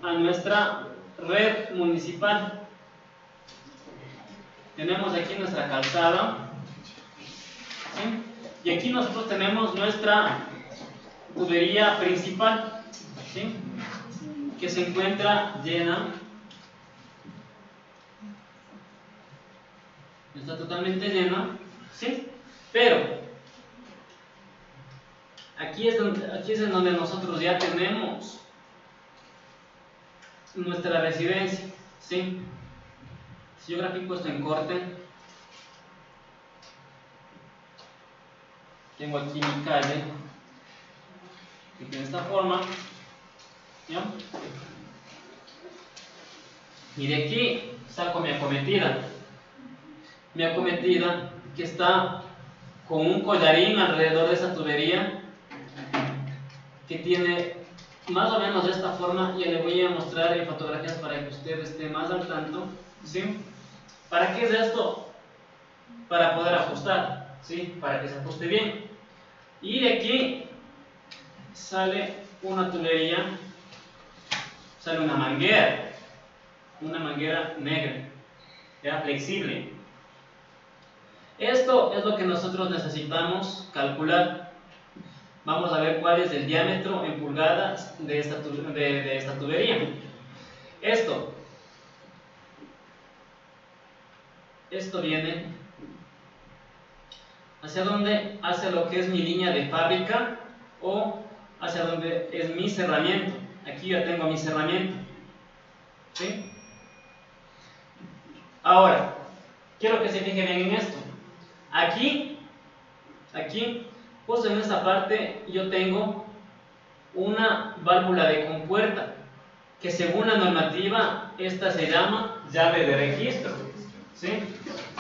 [SPEAKER 1] a nuestra red municipal. Tenemos aquí nuestra calzada, ¿sí? Y aquí nosotros tenemos nuestra tubería principal, ¿sí? Que se encuentra llena, está totalmente llena, ¿sí? Pero aquí es en donde nosotros ya tenemos nuestra residencia, ¿sí? Si yo grafico esto en corte, tengo aquí mi calle, que tiene esta forma, ¿ya? Y de aquí saco mi acometida que está con un collarín alrededor de esa tubería, que tiene más o menos de esta forma. Ya le voy a mostrar en fotografías para que usted esté más al tanto, ¿sí? ¿Para qué es esto? Para poder ajustar, ¿sí? Para que se ajuste bien. Y de aquí sale una tubería, sale una manguera negra, ya flexible. Esto es lo que nosotros necesitamos calcular. Vamos a ver cuál es el diámetro en pulgadas de esta tubería. Esto viene hacia dónde, hacia lo que es mi línea de fábrica o hacia donde es mi cerramiento. Aquí ya tengo mi cerramiento, ¿sí? Ahora, quiero que se fijen bien en esto. Aquí, justo en esta parte, yo tengo una válvula de compuerta, que según la normativa, esta se llama llave de registro, ¿sí?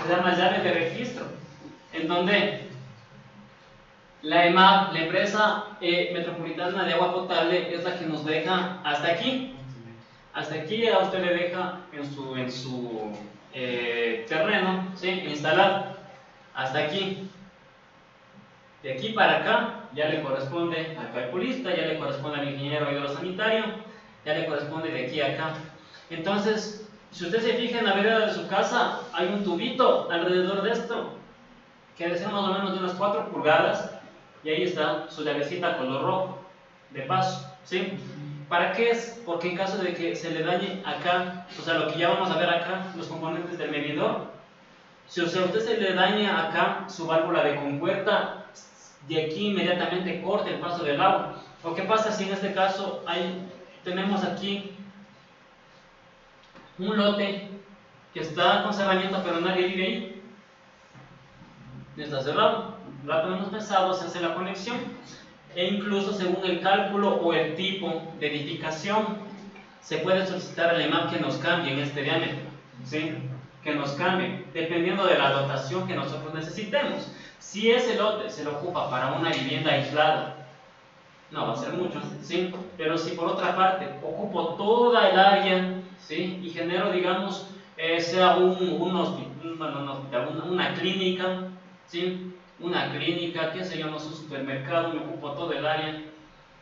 [SPEAKER 1] Se llama llave de registro, en donde la EMAP, la empresa metropolitana de agua potable, es la que nos deja hasta aquí. Hasta aquí a usted le deja en su terreno, ¿sí? Instalado. Hasta aquí. De aquí para acá ya le corresponde al calculista, ya le corresponde al ingeniero hidrosanitario, ya le corresponde de aquí a acá. Entonces, si usted se fija en la vereda de su casa, hay un tubito alrededor de esto, que debe ser más o menos de unas 4 pulgadas, y ahí está su llavecita color rojo, de paso, ¿sí? ¿Para qué es? Porque en caso de que se le dañe acá, o sea, lo que ya vamos a ver acá, los componentes del medidor, si a usted se le daña acá su válvula de compuerta, de aquí inmediatamente corta el paso del agua. ¿O qué pasa si en este caso tenemos aquí un lote que está con cerramiento pero nadie vive ahí? Está cerrado. Rato menos pesado se hace la conexión, e incluso según el cálculo o el tipo de edificación se puede solicitar al EMAP que nos cambie este diámetro, ¿sí? Que nos cambie dependiendo de la dotación que nosotros necesitemos. Si ese lote se lo ocupa para una vivienda aislada, no va a ser mucho, ¿sí? Pero si por otra parte ocupo toda el área, ¿sí? Y genero, digamos, sea una clínica, ¿sí? Una clínica, qué sé yo, no sé, un supermercado, me ocupo todo el área,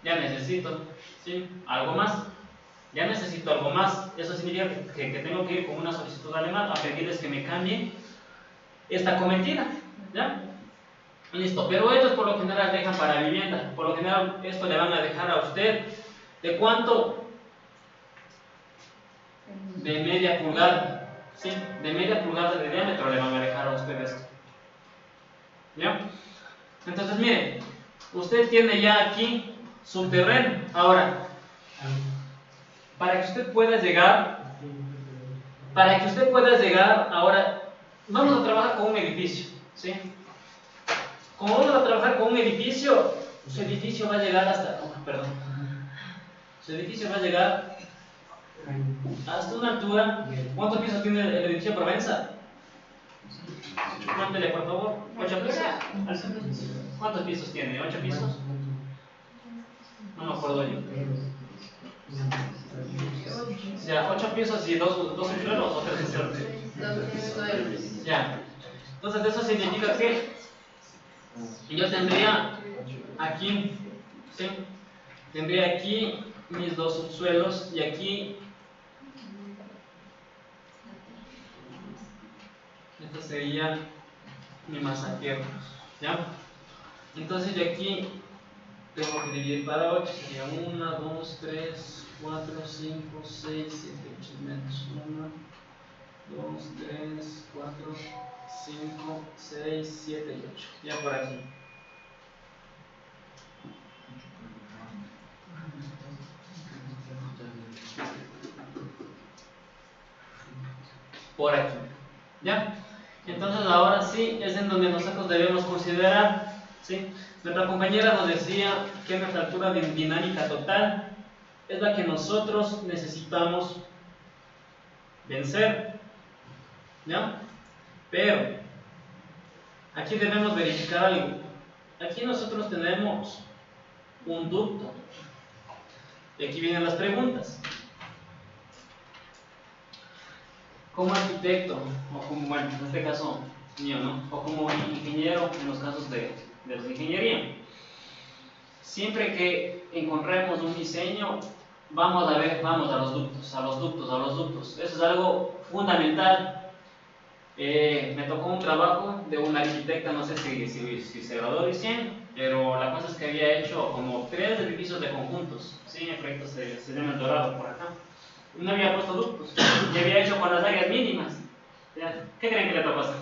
[SPEAKER 1] ya necesito, ¿sí? Algo más, ya necesito algo más. Eso significa que tengo que ir con una solicitud alemana a pedirles que me cambien esta cometida, ¿ya? Listo, pero ellos por lo general dejan para vivienda, por lo general esto le van a dejar a usted, ¿de cuánto? De media pulgada, ¿sí? De media pulgada de diámetro le van a dejar a usted esto, ¿ya? Entonces, miren, usted tiene ya aquí su terreno. Ahora, para que usted pueda llegar, ahora vamos a trabajar con un edificio, ¿sí? Como vamos a trabajar con un edificio, su edificio va a llegar hasta, su edificio va a llegar hasta una altura. ¿Cuántos pisos tiene el edificio Provenza? Mándele por favor, 8 pisos. ¿Cuántos pisos tiene? ¿8 pisos? No me acuerdo yo. Ya, 8 pisos y 2 subsuelos o 3 subsuelos. Ya. Entonces eso significa que yo tendría aquí, ¿sí? Tendría aquí mis 2 subsuelos y aquí esta sería mi masa tierra, ¿ya? Entonces yo aquí tengo que dividir para 8, sería 1, 2, 3, 4, 5, 6, 7, 8 metros. 1, 2, 3, 4, 5, 6, 7 y 8. Ya por aquí. Por aquí. ¿Ya? Entonces ahora sí es en donde nosotros debemos considerar, ¿sí? Nuestra compañera nos decía que nuestra altura dinámica total es la que nosotros necesitamos vencer, ¿ya? Pero aquí debemos verificar algo. Aquí nosotros tenemos un ducto y aquí vienen las preguntas. Como arquitecto, o como, bueno, en este caso mío, ¿no? O como ingeniero en los casos de la ingeniería, siempre que encontremos un diseño, vamos a los ductos. Eso es algo fundamental. Me tocó un trabajo de una arquitecta, no sé si se graduó recién, pero la cosa es que había hecho como 3 edificios de conjuntos, ¿sí? El proyecto se llama El Dorado por acá. No había puesto ductos y había hecho con las áreas mínimas. ¿Ya? ¿Qué creen que le tocó hacer?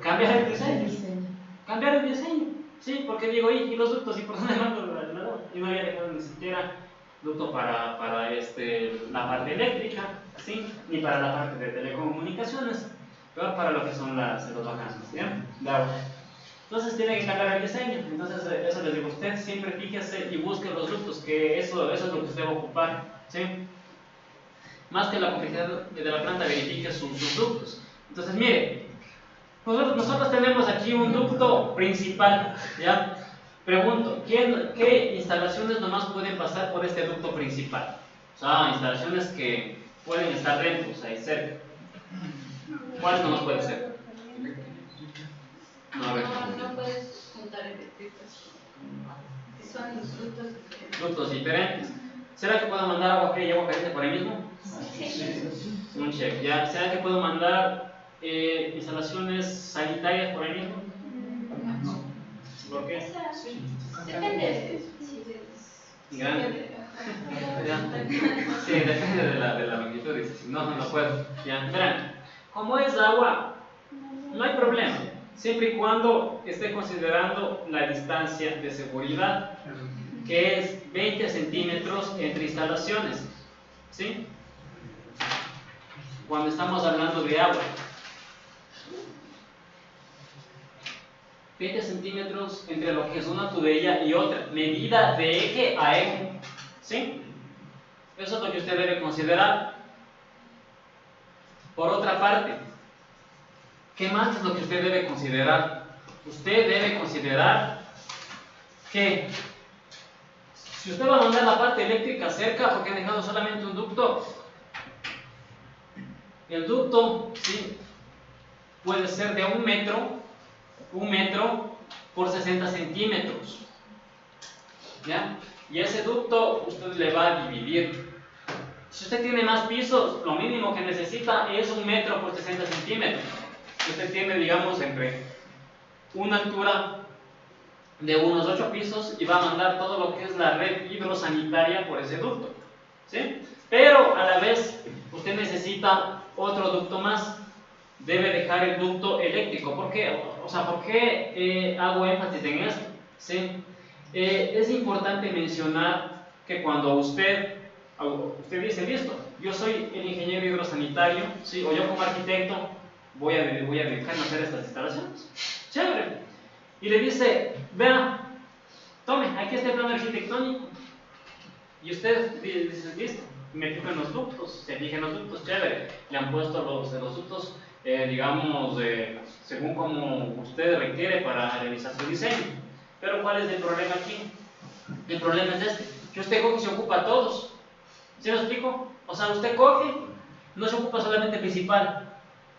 [SPEAKER 1] Cambiar el diseño. Sí, porque digo, ¿y los ductos? ¿Y por dónde van los ordenadores? Y no había dejado ni siquiera ducto para la parte eléctrica, ¿sí? Ni para la parte de telecomunicaciones, pero para lo que son los bajantes, ¿ya? De agua. Entonces tiene que cambiar el diseño. Entonces eso les digo, usted siempre fíjese y busque los ductos, que eso es lo que usted va a ocupar, ¿sí? Más que la complejidad de la planta, verifique sus ductos. Entonces, mire, nosotros tenemos aquí un ducto principal, ¿ya? Pregunto, ¿qué instalaciones nomás pueden pasar por este ducto principal? O sea, instalaciones que pueden estar dentro, ahí cerca. ¿Cuáles nomás pueden ser?
[SPEAKER 3] No puedes juntar eléctricas. Son
[SPEAKER 1] Ductos diferentes. ¿Será que puedo mandar agua fría y agua caliente por ahí mismo? Un check, ¿ya? ¿Será que puedo mandar instalaciones sanitarias por ahí mismo? ¿Por qué?
[SPEAKER 3] Depende.
[SPEAKER 1] Grande. Sí, depende de la magnitud. No puedo. Ya, verán, como es agua, no hay problema, siempre y cuando esté considerando la distancia de seguridad, que es 20 centímetros entre instalaciones, ¿sí? Cuando estamos hablando de agua, 20 centímetros entre lo que es una tubería y otra, medida de eje a eje, ¿sí? Eso es lo que usted debe considerar. Por otra parte, ¿qué más es lo que usted debe considerar? Usted debe considerar que si usted va a mandar la parte eléctrica cerca porque han dejado solamente un ducto, El ducto, ¿sí?, puede ser de 1 metro por 60 centímetros. ¿Ya? Y ese ducto usted le va a dividir. Si usted tiene más pisos, lo mínimo que necesita es 1 metro por 60 centímetros. Usted tiene, digamos, entre una altura de unos 8 pisos y va a mandar todo lo que es la red hidrosanitaria por ese ducto, ¿sí? Pero a la vez usted necesita otro ducto más. Debe dejar el ducto eléctrico. ¿Por qué? O sea, ¿por qué hago énfasis en esto? ¿Sí? Es importante mencionar que cuando usted dice, listo, yo soy el ingeniero hidrosanitario, ¿sí?, o yo como arquitecto voy a dedicarme a hacer estas instalaciones. Chévere. Y le dice, vea, tome, aquí está el plano arquitectónico. Y usted dice, listo, me fijo en los ductos, se fija en los ductos, chévere. Le han puesto los ductos, digamos, según como usted requiere para realizar su diseño. Pero ¿cuál es el problema aquí? El problema es este, que usted coge y se ocupa a todos. ¿Sí me explico? O sea, usted coge, no se ocupa solamente el principal.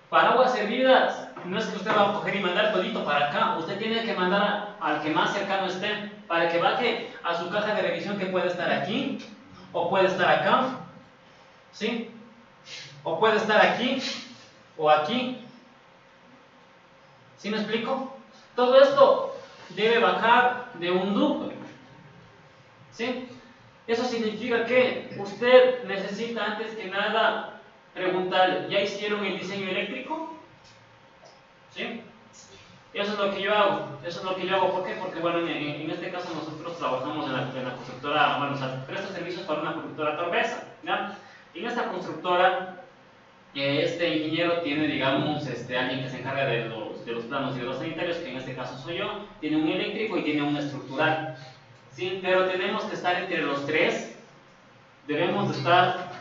[SPEAKER 1] Para aguas servidas, no es que usted va a coger y mandar todito para acá. Usted tiene que mandar al que más cercano esté, para que baje a su caja de revisión, que puede estar aquí, o puede estar acá, ¿sí? O puede estar aquí, o aquí. ¿Sí me explico? Todo esto debe bajar de un ducto, ¿sí? Eso significa que usted necesita antes que nada preguntarle, ¿ya hicieron el diseño eléctrico? ¿Sí? Eso es lo que yo hago. Eso es lo que yo hago. ¿Por qué? Porque, bueno, en este caso nosotros trabajamos en la constructora, bueno, o sea, presta servicios para una constructora Torvesa, ¿ya? En esta constructora, este ingeniero tiene, digamos, alguien que se encarga de los planos hidrosanitarios, que en este caso soy yo, tiene un eléctrico y tiene un estructural. ¿Sí? Pero tenemos que estar entre los tres, debemos de estar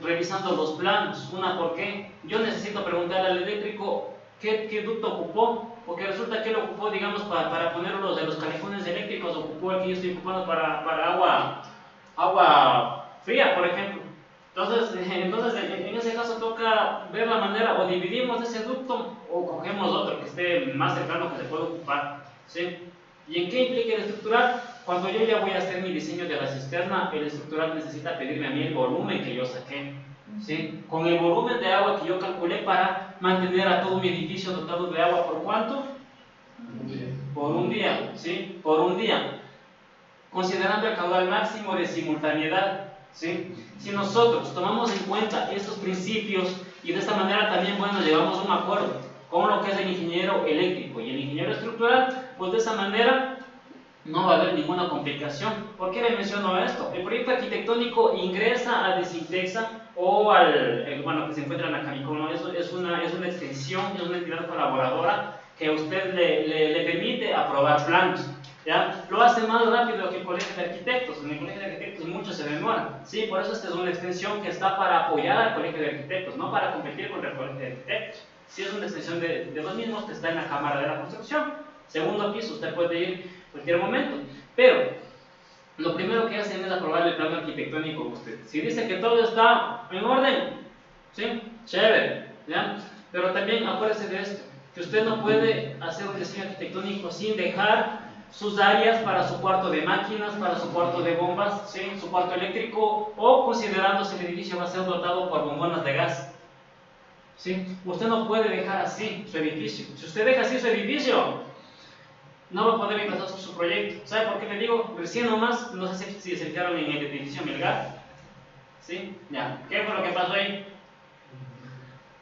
[SPEAKER 1] revisando los planos. ¿Por qué? Yo necesito preguntarle al eléctrico qué ducto ocupó, porque resulta que él ocupó, digamos, para poner los de los calefones eléctricos, ocupó el que yo estoy ocupando para agua fría, por ejemplo. Entonces, en ese caso toca ver la manera, o dividimos ese ducto o cogemos otro que esté más cercano, que se pueda ocupar, ¿sí? ¿Y en qué implica el estructural? Cuando yo ya voy a hacer mi diseño de la cisterna, el estructural necesita pedirme a mí el volumen que yo saqué, ¿sí? Con el volumen de agua que yo calculé para mantener a todo mi edificio dotado de agua, ¿por cuánto? Por un día, ¿sí? Por un día. Considerando el caudal máximo de simultaneidad, ¿sí? Si nosotros tomamos en cuenta estos principios y de esta manera también, bueno, llegamos a un acuerdo con lo que es el ingeniero eléctrico y el ingeniero estructural, pues de esa manera no va a haber ninguna complicación. ¿Por qué le menciono esto? El proyecto arquitectónico ingresa a Desintexa o bueno, que se encuentra en la Camicono. Es una extensión, es una entidad colaboradora que a usted le permite aprobar planos, ¿ya? Lo hace más rápido que el colegio de arquitectos. En el colegio de arquitectos mucho se demora, ¿sí? Por eso esta es una extensión que está para apoyar al colegio de arquitectos, no para competir contra el colegio de arquitectos. Sí, es una extensión de los mismos que está en la Cámara de la Construcción. Segundo piso, usted puede ir en cualquier momento, pero lo primero que hacen es aprobar el plano arquitectónico de usted. Si dice que todo está en orden, ¿sí? Chévere, ¿ya? Pero también acuérdese de esto, que usted no puede hacer un diseño arquitectónico sin dejar sus áreas para su cuarto de máquinas, para su cuarto de bombas, ¿sí? Su cuarto eléctrico, o considerando si el edificio va a ser dotado por bombonas de gas, ¿sí? Usted no puede dejar así su edificio. Si usted deja así su edificio, no va a poder empezar su proyecto. ¿Sabe por qué le digo? Recién nomás, no sé si se fijaron en el edificio Melgar, ¿sí? Ya. ¿Qué fue lo que pasó ahí?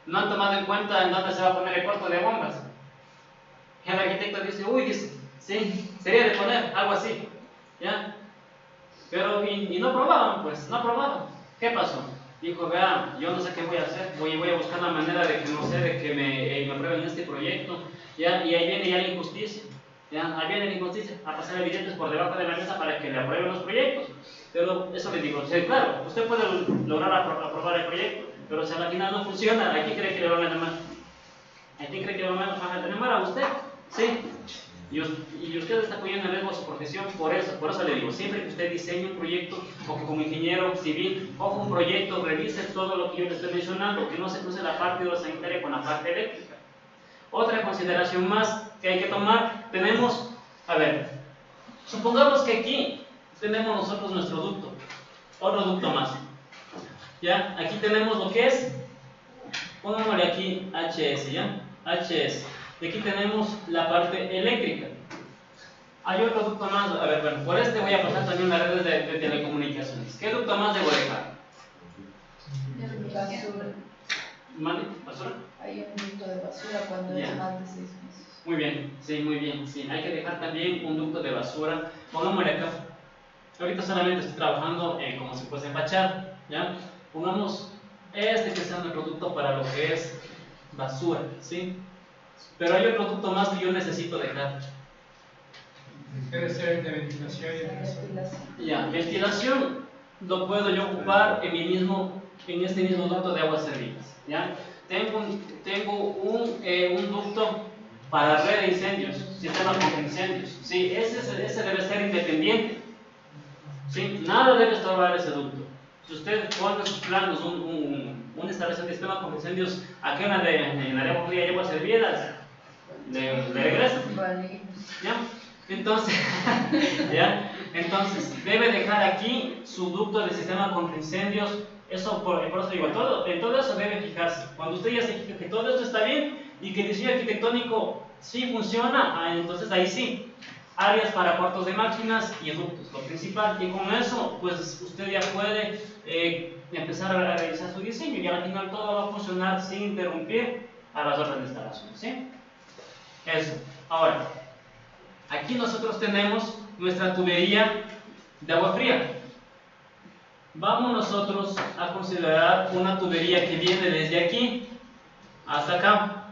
[SPEAKER 1] No han tomado en cuenta en dónde se va a poner el cuarto de bombas. El arquitecto dice, uy, dice, sí, sería de poner algo así, ¿ya? Pero, y no probaban, pues, no probaban. ¿Qué pasó? Dijo, vea, yo no sé qué voy a hacer, voy a buscar la manera de que, no sé, de que me aprueben este proyecto, ¿ya? Y ahí viene ya la injusticia, ¿ya? Ahí viene la injusticia, a pasar billetes por debajo de la mesa para que le aprueben los proyectos. Pero eso le digo, sí, claro, usted puede lograr aprobar el proyecto, pero si a la final no funciona, ¿a quién cree que le van a llamar? ¿A quién cree que le van a llamar a usted? ¿Sí? Y usted está poniendo en riesgo su profesión por eso le digo, siempre que usted diseñe un proyecto o que como ingeniero civil coja un proyecto, revise todo lo que yo le estoy mencionando, que no se cruce la parte hidrosanitaria con la parte eléctrica. Otra consideración más que hay que tomar, tenemos, a ver, supongamos que aquí tenemos nosotros nuestro ducto, otro ducto más. ¿Ya? Aquí tenemos lo que es, pongámosle aquí HS, ¿ya? HS. Y aquí tenemos la parte eléctrica. Hay otro ducto más, a ver, bueno, por este voy a pasar también las redes de telecomunicaciones. ¿Qué ducto más debo dejar?
[SPEAKER 3] Basura.
[SPEAKER 1] ¿Mande? ¿Basura?
[SPEAKER 3] Hay un ducto de basura cuando
[SPEAKER 1] Ya.
[SPEAKER 3] es más de 6 meses.
[SPEAKER 1] Muy bien, sí. Hay que dejar también un ducto de basura. Pongámosle acá. Ahorita solamente estoy trabajando en como se puede empachar, ¿ya? Pongamos este que sea nuestro ducto para lo que es basura, ¿sí? Pero hay otro ducto más que yo necesito dejar.
[SPEAKER 5] Debe ser de ventilación y de
[SPEAKER 3] Ventilación.
[SPEAKER 1] Ya, ventilación lo puedo yo ocupar en este mismo ducto de aguas servidas, ¿ya? Tengo un ducto para red de incendios, sistema contra incendios, ¿sí? Ese debe ser independiente, ¿sí? Nada debe estorbar ese ducto. Si usted pone en sus planos una instalación de sistema contra incendios aquí en la área fría y aguas servidas, le regresa,
[SPEAKER 3] Vale.
[SPEAKER 1] ¿ya? Entonces, ¿ya? Entonces, debe dejar aquí su ducto de sistema contra incendios. Eso, por eso digo, en todo eso debe fijarse. Cuando usted ya se fija que todo esto está bien y que el diseño arquitectónico sí funciona, entonces ahí sí, áreas para cuartos de máquinas y ductos, lo principal. Y con eso, pues usted ya puede empezar a realizar su diseño y al final todo va a funcionar sin interrumpir a las otras instalaciones, ¿sí? Eso. Ahora, aquí nosotros tenemos nuestra tubería de agua fría. Vamos nosotros a considerar una tubería que viene desde aquí hasta acá.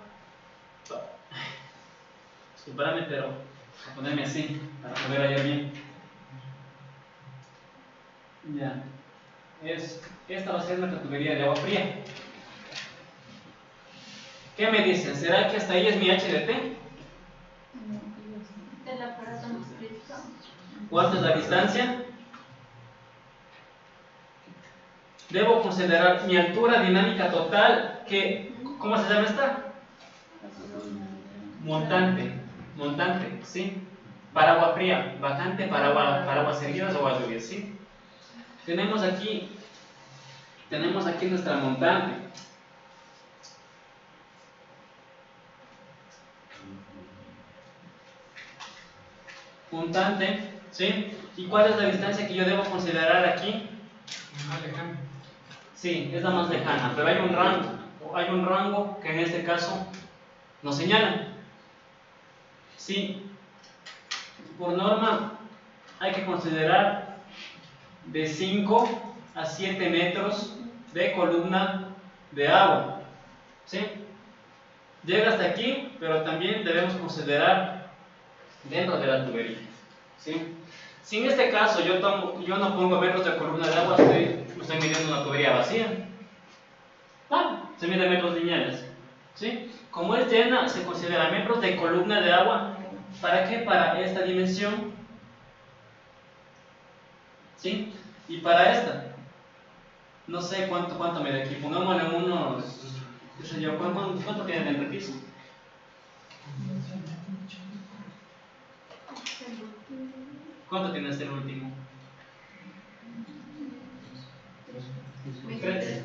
[SPEAKER 1] Disculpame, pero voy a ponerme así para poder hallar bien. Ya. Esta va a ser nuestra tubería de agua fría. ¿Qué me dicen? ¿Será que hasta ahí es mi HDT?
[SPEAKER 6] El aparato más crítico.
[SPEAKER 1] ¿Cuánto es la distancia? Debo considerar mi altura dinámica total, que, ¿cómo se llama esta? Montante, ¿sí? Para agua fría, bajante para aguas servidas o aguas lluvias, ¿sí? Tenemos aquí nuestra montante. Montante, ¿sí? ¿Y cuál es la distancia que yo debo considerar aquí?
[SPEAKER 5] más lejano.
[SPEAKER 1] Sí, es la más lejana, pero hay un rango que en este caso nos señala. Sí, por norma hay que considerar de 5 a 7 metros de columna de agua, ¿sí? Llega hasta aquí, pero también debemos considerar dentro de la tubería, ¿sí? Si en este caso yo no pongo metros de columna de agua, estoy midiendo una tubería vacía. Se mide metros lineales, ¿sí? Como es llena, se considera metros de columna de agua. ¿Para qué? Para esta dimensión, ¿sí? Y para esta, no sé cuánto mide aquí. Pongámosle unos, qué sé yo, ¿cuánto tiene el piso? ¿Cuánto tiene este último? 3.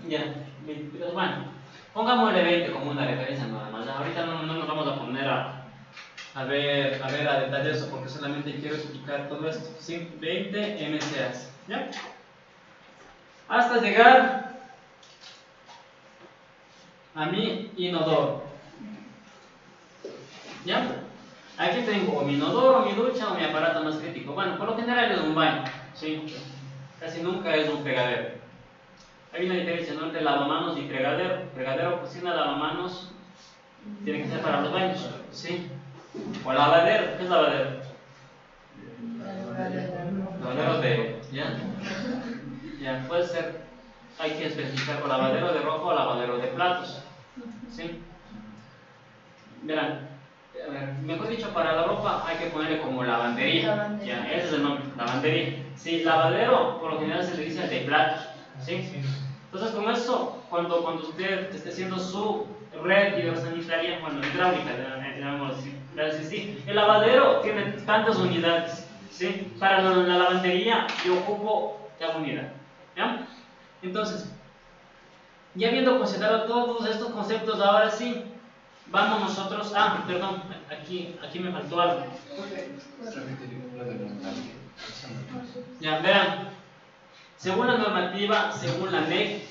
[SPEAKER 1] Ya, 23. Bueno, pongámosle 20 como una referencia nada más. Ahorita no nos vamos a poner a ver a detalle eso porque solamente quiero explicar todo esto. ¿Sí? 20 MCAs. ¿Ya? Hasta llegar a mi inodoro. ¿Ya? Aquí tengo o mi inodoro, mi ducha o mi aparato más crítico. Bueno, por lo general es un baño, ¿sí? Casi nunca es un fregadero. Hay una diferencia, ¿no?, entre lavamanos y fregadero. Fregadero, cocina, lavamanos, tiene que ser para los baños, ¿sí? O lavadero, ¿qué es lavadero? Lavadero de, ya, puede ser, hay que especificar o lavadero de ropa o lavadero de platos, ¿sí? Verán, a ver, mejor dicho, para la ropa hay que ponerle como lavandería.
[SPEAKER 3] Lavandería.
[SPEAKER 1] Ya, ese es el nombre, lavandería. Sí, lavadero por lo general se le dice el de platos. ¿Sí? Entonces, con eso, cuando usted esté haciendo su red hidrosanitaria, bueno, hidráulica, digamos así, el lavadero tiene tantas unidades. ¿Sí? Para la lavandería yo ocupo cada unidad. ¿Ya? Entonces, ya habiendo considerado todos estos conceptos, ahora sí, vamos nosotros. Ah, perdón, aquí me faltó algo. Ya, vean, según la normativa, según la NEC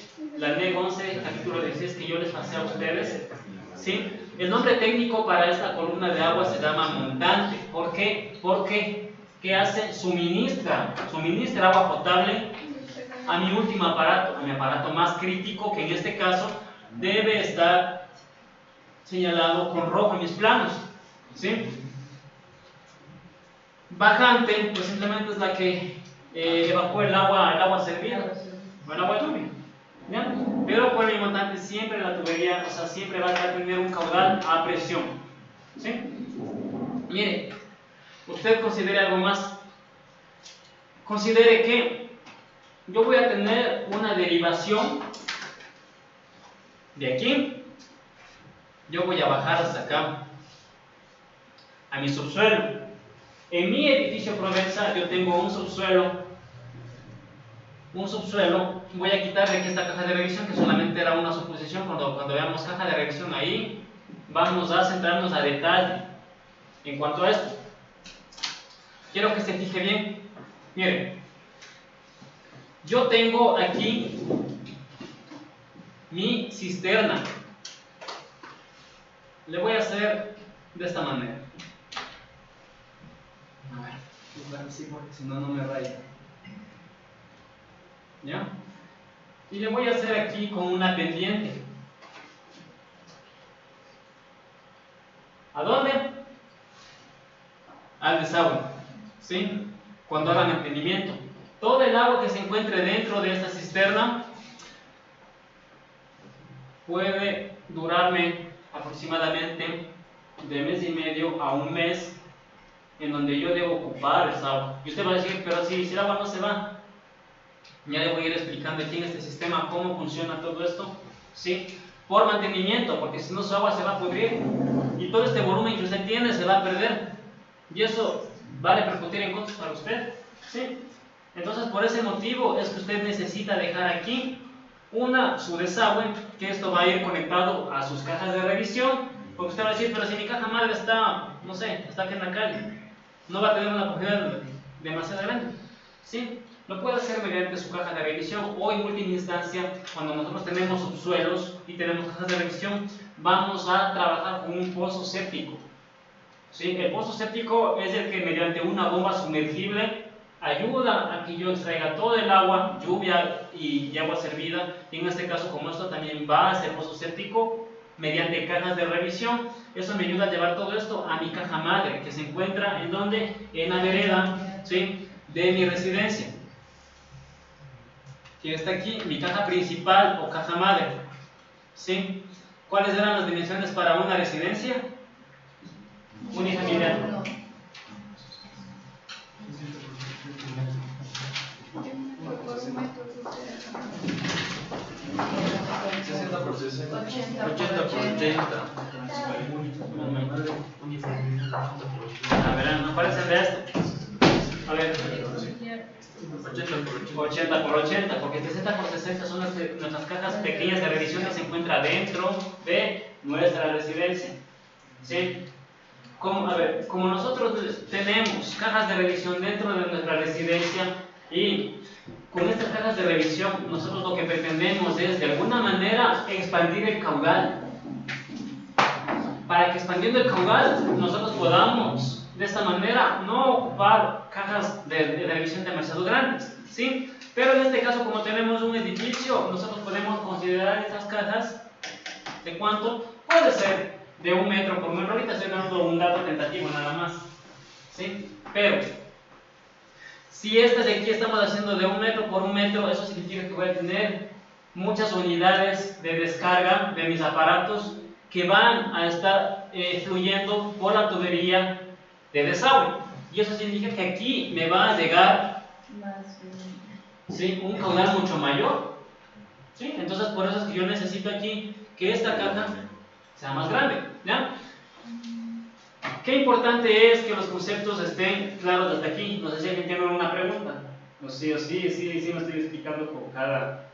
[SPEAKER 1] 11, capítulo 16 que yo les pasé a ustedes, ¿sí? El nombre técnico para esta columna de agua se llama montante. ¿Por qué? Porque, ¿qué hace? Suministra agua potable a mi último aparato, a mi aparato más crítico, que en este caso debe estar señalado con rojo en mis planos. ¿Sí? Bajante, pues simplemente es la que evacúa el agua servida, o el agua lluvia. ¿Ya? Pero por mi montante siempre la tubería, o sea, siempre va a tener un caudal a presión. ¿Sí? Mire, usted considere algo más. Considere que yo voy a tener una derivación de aquí. Yo voy a bajar hasta acá, a mi subsuelo. En mi edificio Provenza yo tengo un subsuelo. Voy a quitar de aquí esta caja de revisión, que solamente era una suposición. Cuando veamos caja de revisión ahí, vamos a centrarnos a detalle en cuanto a esto. Quiero que se fije bien. Miren, yo tengo aquí mi cisterna. Le voy a hacer de esta manera. A ver, así porque si no, no me raya. ¿Ya? Y le voy a hacer aquí con una pendiente. ¿A dónde? Al desagüe. ¿Sí? Cuando haga mantenimiento. Todo el agua que se encuentre dentro de esta cisterna puede durarme aproximadamente de mes y medio a un mes, en donde yo debo ocupar esa agua. Y usted va a decir, pero si el agua no se va. Ya le voy a ir explicando aquí en este sistema cómo funciona todo esto. ¿Sí? Por mantenimiento, porque si no su agua se va a pudrir y todo este volumen que usted tiene se va a perder. Y eso va a repercutir en costos para usted. ¿Sí? Entonces, por ese motivo es que usted necesita dejar aquí su desagüe, que esto va a ir conectado a sus cajas de revisión. Porque usted va a decir, pero si mi caja madre está, no sé, está aquí en la calle, no va a tener una profundidad demasiado grande. ¿Sí? Lo puede hacer mediante su caja de revisión, o en última instancia, cuando nosotros tenemos subsuelos y tenemos cajas de revisión, vamos a trabajar con un pozo séptico. ¿Sí? El pozo séptico es el que mediante una bomba sumergible ayuda a que yo extraiga todo el agua, lluvia y agua servida. Y en este caso, como esto también va a ser pozo séptico, mediante cajas de revisión, eso me ayuda a llevar todo esto a mi caja madre, que se encuentra en donde, en la vereda, ¿sí?, de mi residencia, que está aquí, mi caja principal o caja madre. ¿Sí? ¿Cuáles eran las dimensiones para una residencia unifamiliar?
[SPEAKER 4] 60 por 60.
[SPEAKER 3] 80
[SPEAKER 4] por 80.
[SPEAKER 1] A ver, ¿no parecen de esto? A ver, 80 por 80, porque 60 por 60 son nuestras cajas pequeñas de revisión que se encuentran dentro de nuestra residencia. ¿Sí? Como nosotros tenemos cajas de revisión dentro de nuestra residencia, y con estas cajas de revisión nosotros lo que pretendemos es de alguna manera expandir el caudal, para que expandiendo el caudal nosotros podamos de esta manera no ocupar cajas de revisión demasiado grandes, ¿sí? Pero en este caso, como tenemos un edificio, nosotros podemos considerar estas cajas de cuánto puede ser de 1 metro por metro. Ahorita estoy dando un dato tentativo nada más, ¿sí? Pero si estas de aquí estamos haciendo de 1 metro por 1 metro, eso significa que voy a tener muchas unidades de descarga de mis aparatos que van a estar fluyendo por la tubería de desagüe. Y eso significa que aquí me va a llegar, ¿sí?, un caudal mucho mayor. ¿Sí? Entonces, por eso es que yo necesito aquí que esta caja sea más grande. ¿Ya? Qué importante es que los conceptos estén claros hasta aquí. No sé si alguien tiene una pregunta. No sé, sí me estoy explicando con cada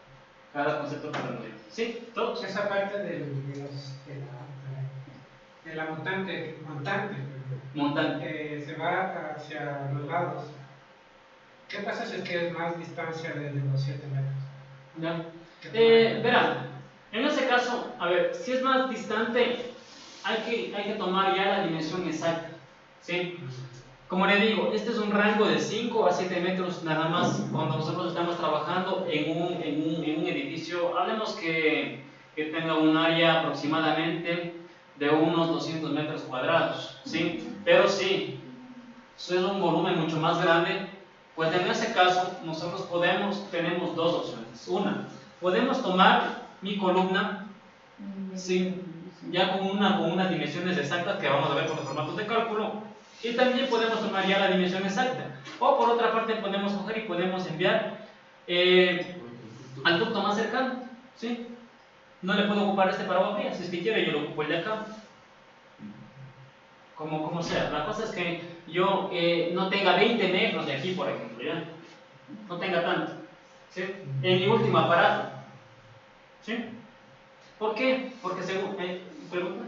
[SPEAKER 1] concepto que tengo. ¿Sí? ¿Todos?
[SPEAKER 5] Esa parte de la montante se va hacia los lados. ¿Qué pasa si es que es más distancia de los 7 metros?
[SPEAKER 1] ¿Ya? Verán, en ese caso, a ver, si es más distante, hay que tomar ya la dimensión exacta. ¿Sí? Como le digo, este es un rango de 5 a 7 metros nada más cuando nosotros estamos trabajando en un edificio. Hablemos que tenga un área aproximadamente de unos 200 metros cuadrados. ¿Sí? Pero si eso es un volumen mucho más grande, pues en ese caso nosotros tenemos dos opciones. Una, podemos tomar mi columna, ¿sí?, ya con unas dimensiones exactas que vamos a ver con los formatos de cálculo, y también podemos tomar ya la dimensión exacta. O por otra parte podemos coger y podemos enviar al ducto más cercano. ¿Sí? No le puedo ocupar este para aguas, si es que quiere yo lo ocupo el de acá. Como sea, la cosa es que yo no tenga 20 metros de aquí, por ejemplo, ¿ya? No tenga tanto, ¿sí?, en mi último aparato. ¿Sí? ¿Por qué? Porque según... ¿pregunta?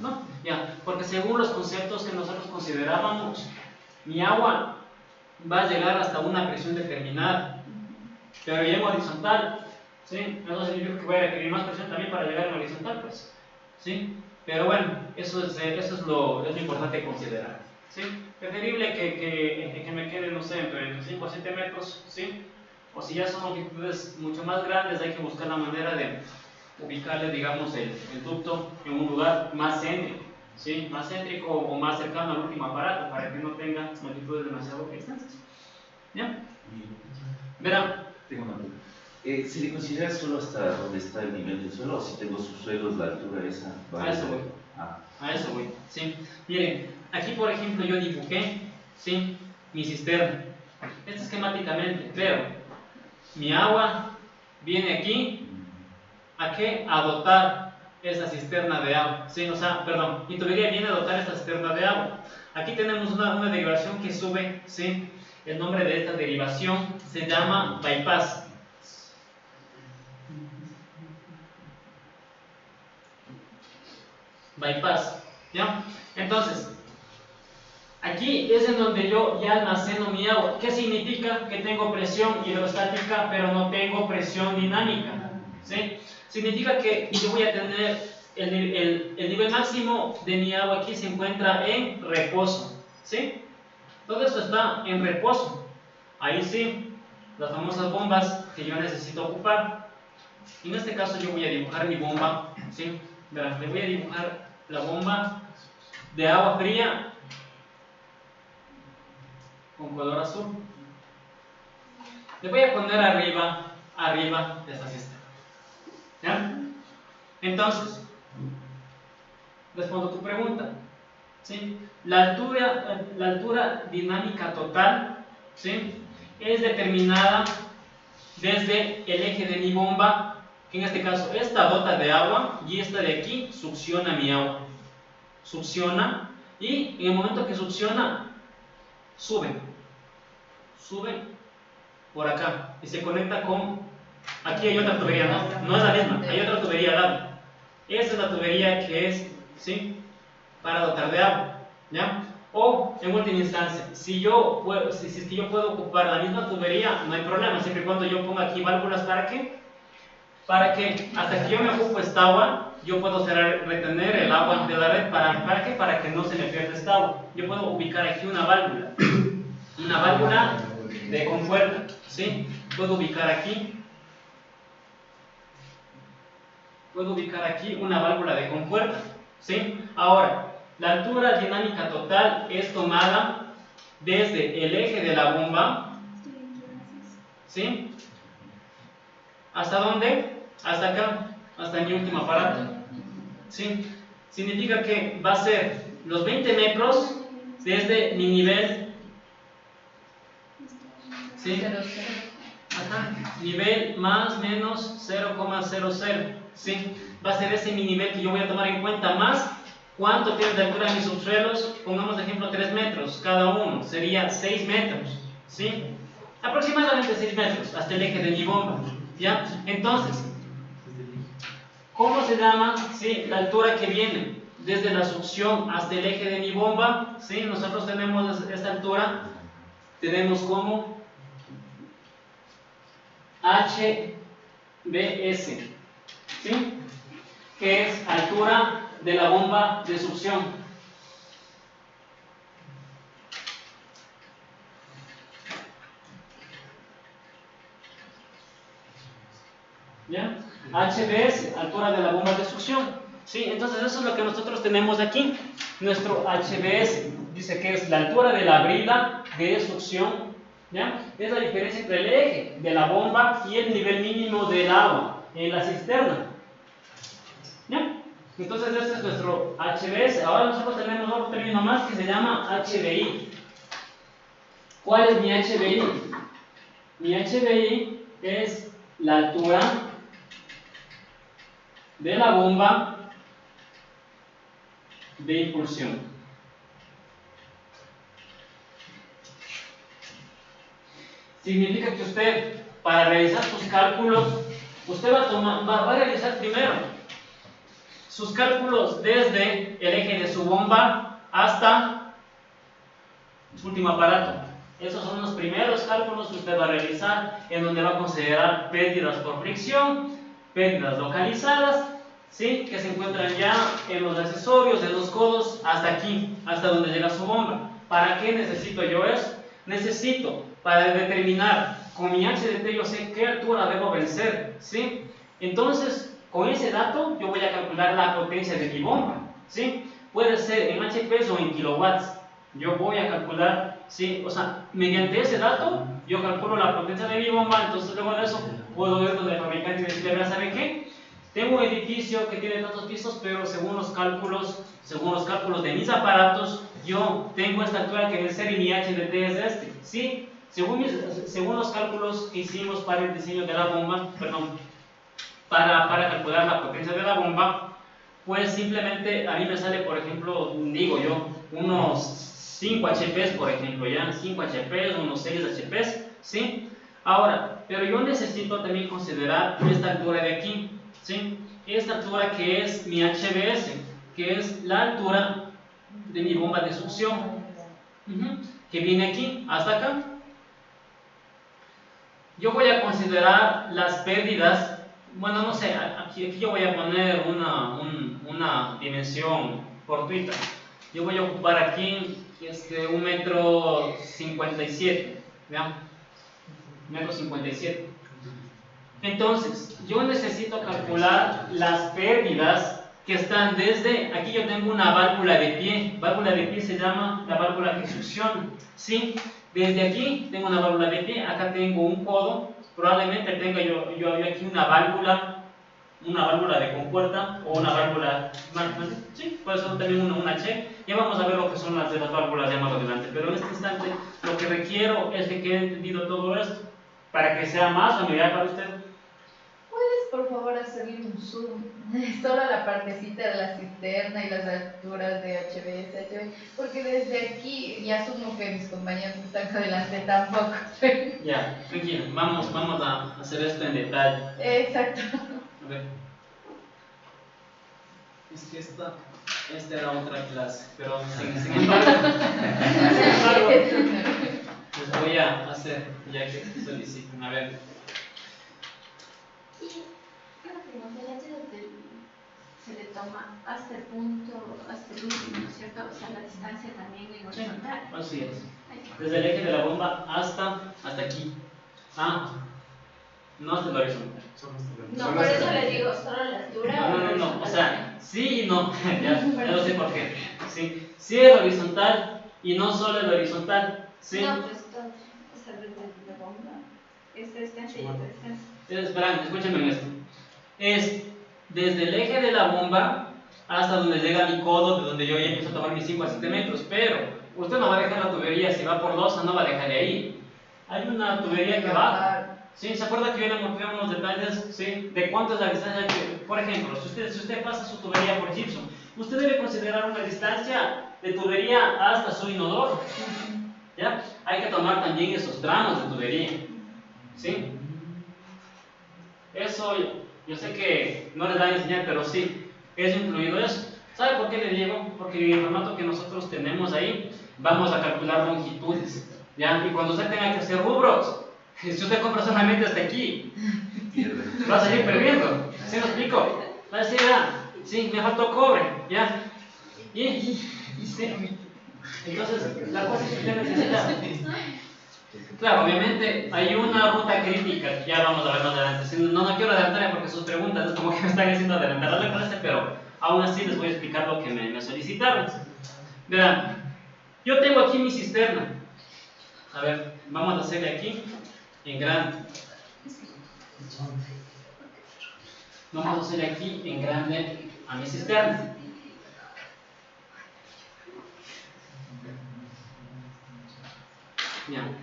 [SPEAKER 1] ¿No? Ya, porque según los conceptos que nosotros considerábamos, mi agua va a llegar hasta una presión determinada, pero ya en horizontal, ¿sí? Eso significa que voy a requerir más presión también para llegar en horizontal, pues, ¿sí? Pero bueno, eso es lo importante considerar, ¿sí? Preferible que me quede, no sé, entre 5 a 7 metros, ¿sí? O si ya son longitudes mucho más grandes, hay que buscar la manera de ubicarle, digamos, el ducto en un lugar más céntrico, ¿sí?, más céntrico o más cercano al último aparato para que no tenga longitudes demasiado extensas. ¿Ya? Verán.
[SPEAKER 7] Tengo una duda. ¿Se le considera solo hasta donde está el nivel del suelo o si tengo subsuelos, la altura esa?
[SPEAKER 1] A eso voy. A eso voy. ¿Sí? Miren, aquí por ejemplo yo dibujé, ¿sí?, mi cisterna. Esto esquemáticamente, pero mi agua viene aquí. ¿A qué? A dotar esa cisterna de agua. ¿Sí? O sea, perdón, mi tubería viene a dotar esta cisterna de agua. Aquí tenemos una derivación que sube, ¿sí? El nombre de esta derivación se llama bypass. Bypass, ¿ya? Entonces, aquí es en donde yo ya almaceno mi agua. ¿Qué significa? Que tengo presión hidrostática, pero no tengo presión dinámica, ¿sí? Significa que yo voy a tener el nivel máximo de mi agua aquí se encuentra en reposo, ¿sí? Todo esto está en reposo. Ahí sí, las famosas bombas que yo necesito ocupar. En este caso yo voy a dibujar mi bomba, ¿sí? Verán, le voy a dibujar la bomba de agua fría con color azul. Le voy a poner arriba de esta cisterna. ¿Ya? Entonces, respondo tu pregunta. ¿Sí? La altura dinámica total, ¿sí?, es determinada desde el eje de mi bomba, que en este caso esta dota de agua y esta de aquí succiona mi agua. Succiona y en el momento que succiona, sube por acá y se conecta con... Aquí hay otra tubería, no es la misma, hay otra tubería al lado. Esa es la tubería que es, ¿sí?, para dotar de agua, ¿ya? O, en última instancia, si yo puedo ocupar la misma tubería, no hay problema, siempre y cuando yo ponga aquí válvulas, ¿para qué? Para que hasta que yo me ocupo esta agua, yo puedo retener el agua de la red, ¿para qué? Para que no se me pierda esta agua. Yo puedo ubicar aquí una válvula de compuerta, ¿sí? Puedo ubicar aquí una válvula de compuerta, ¿sí? Ahora, la altura dinámica total es tomada desde el eje de la bomba, ¿sí? ¿Hasta dónde? Hasta acá, hasta mi último aparato. ¿sí? Significa que va a ser los 20 metros desde mi nivel, ¿sí? Ajá, nivel más menos 0,00, ¿sí? Va a ser ese mi nivel que yo voy a tomar en cuenta más cuánto tiene de altura mis subsuelos. Pongamos de ejemplo 3 metros cada uno, sería 6 metros, ¿sí? Aproximadamente 6 metros hasta el eje de mi bomba, ¿ya? Entonces, ¿cómo se llama? ¿Sí? La altura que viene desde la succión hasta el eje de mi bomba, ¿sí? Nosotros tenemos esta altura, tenemos como HBS, ¿sí? Que es altura de la bomba de succión. ¿Ya? HBS, altura de la bomba de succión. ¿Sí? Entonces eso es lo que nosotros tenemos aquí. Nuestro HBS dice que es la altura de la brida de succión. ¿Ya? Es la diferencia entre el eje de la bomba y el nivel mínimo del agua en la cisterna. ¿Ya? Entonces este es nuestro HBS. Ahora nosotros tenemos otro término más que se llama HBI. ¿Cuál es mi HBI? Mi HBI es la altura de la bomba de impulsión. Significa que usted, para realizar sus cálculos, usted va a realizar primero sus cálculos desde el eje de su bomba hasta su último aparato. Esos son los primeros cálculos que usted va a realizar, en donde va a considerar pérdidas por fricción, pérdidas localizadas, ¿sí? Que se encuentran ya en los accesorios de los codos hasta aquí, hasta donde llega su bomba. ¿Para qué necesito yo eso? Necesito para determinar con mi HDT yo sé qué altura debo vencer, ¿sí? Entonces, con ese dato yo voy a calcular la potencia de mi bomba, ¿sí? Puede ser en HP o en kilowatts. Yo voy a calcular, ¿sí? O sea, mediante ese dato yo calculo la potencia de mi bomba. Entonces luego de eso puedo ir donde el fabricante y decirle, ¿sabe qué? Tengo un edificio que tiene tantos pisos, pero según los cálculos de mis aparatos, yo tengo esta altura que vencer y mi HDT es este, ¿sí? Según los cálculos que hicimos para el diseño de la bomba, para calcular la potencia de la bomba, pues simplemente a mí me sale, por ejemplo, digo yo, unos 5 HPs, por ejemplo, ya, 5 HPs, unos 6 HPs, ¿sí? Ahora, pero yo necesito también considerar esta altura de aquí, ¿sí? Esta altura que es mi HBS, que es la altura de mi bomba de succión, que viene aquí, hasta acá. Yo voy a considerar las pérdidas. Bueno, no sé, aquí yo voy a poner una dimensión fortuita. Yo voy a ocupar aquí 1,57 m, ¿vean? 1,57 m. Entonces, yo necesito calcular las pérdidas que están desde, aquí yo tengo una válvula de pie. Válvula de pie se llama la válvula que succiona, ¿sí? Desde aquí tengo una válvula de pie, acá tengo un codo, probablemente tenga yo aquí una válvula de compuerta o una válvula, sí, puede ser también una H. Ya vamos a ver lo que son las de las válvulas de más adelante, pero en este instante lo que requiero es de que haya entendido todo esto para que sea más familiar para usted.
[SPEAKER 8] ¿Puedes por favor hacerle un zoom solo a la partecita de la cisterna y las alturas de HBS? Porque desde aquí ya asumo que mis compañeros que están adelante tampoco.
[SPEAKER 1] Ya, tranquilo, vamos a hacer esto en detalle.
[SPEAKER 8] Exacto.
[SPEAKER 1] A ver. Es que esta era otra clase, pero sin embargo, pues voy a hacer, ya que soliciten. A ver.
[SPEAKER 6] Y una pregunta, el HDT se le toma hasta el punto, hasta el último, ¿no es cierto? O sea, la distancia también en horizontal.
[SPEAKER 1] Así es. Desde el eje de la bomba hasta aquí. No hasta el horizontal.
[SPEAKER 6] No, por eso le digo, solo la altura.
[SPEAKER 1] No. O sea, sí y no. ya no sé por qué. Sí el horizontal y no solo el horizontal. ¿Sí?
[SPEAKER 6] No, pues todo. O sea, desde la bomba. Esta distancia y esta distancia.
[SPEAKER 1] Esperan, escúchenme en esto. Es desde el eje de la bomba hasta donde llega mi codo, de donde yo ya empiezo a tomar mis 5 a 7 metros, pero usted no va a dejar la tubería, si va por losa no va a dejar de ahí. Hay una tubería que va. ¿Sí? ¿Se acuerda que yo le mostré unos detalles? ¿Sí? De cuánto es la distancia que, por ejemplo, si usted pasa su tubería por gypsum, usted debe considerar una distancia de tubería hasta su inodoro. ¿Ya? Hay que tomar también esos tramos de tubería. ¿Sí? Eso yo sé que no les da a enseñar, pero sí, es incluido eso. ¿Sabe por qué le digo? Porque en el formato que nosotros tenemos ahí, vamos a calcular longitudes. ¿Ya? Y cuando usted tenga que hacer rubros, si usted compra solamente hasta aquí, va a seguir perdiendo. ¿Sí me explico? Va a decir, sí, me faltó cobre, ¿ya? Sí. Entonces, la cosa es que usted necesita. Claro, obviamente hay una ruta crítica, ya vamos a ver más adelante. No quiero adelantarme porque sus preguntas es como que me están haciendo adelantar la clase, pero aún así les voy a explicar lo que me solicitaron. Verán, yo tengo aquí mi cisterna. A ver, vamos a hacerle aquí en grande. Vamos a hacerle aquí en grande a mi cisterna. Bien.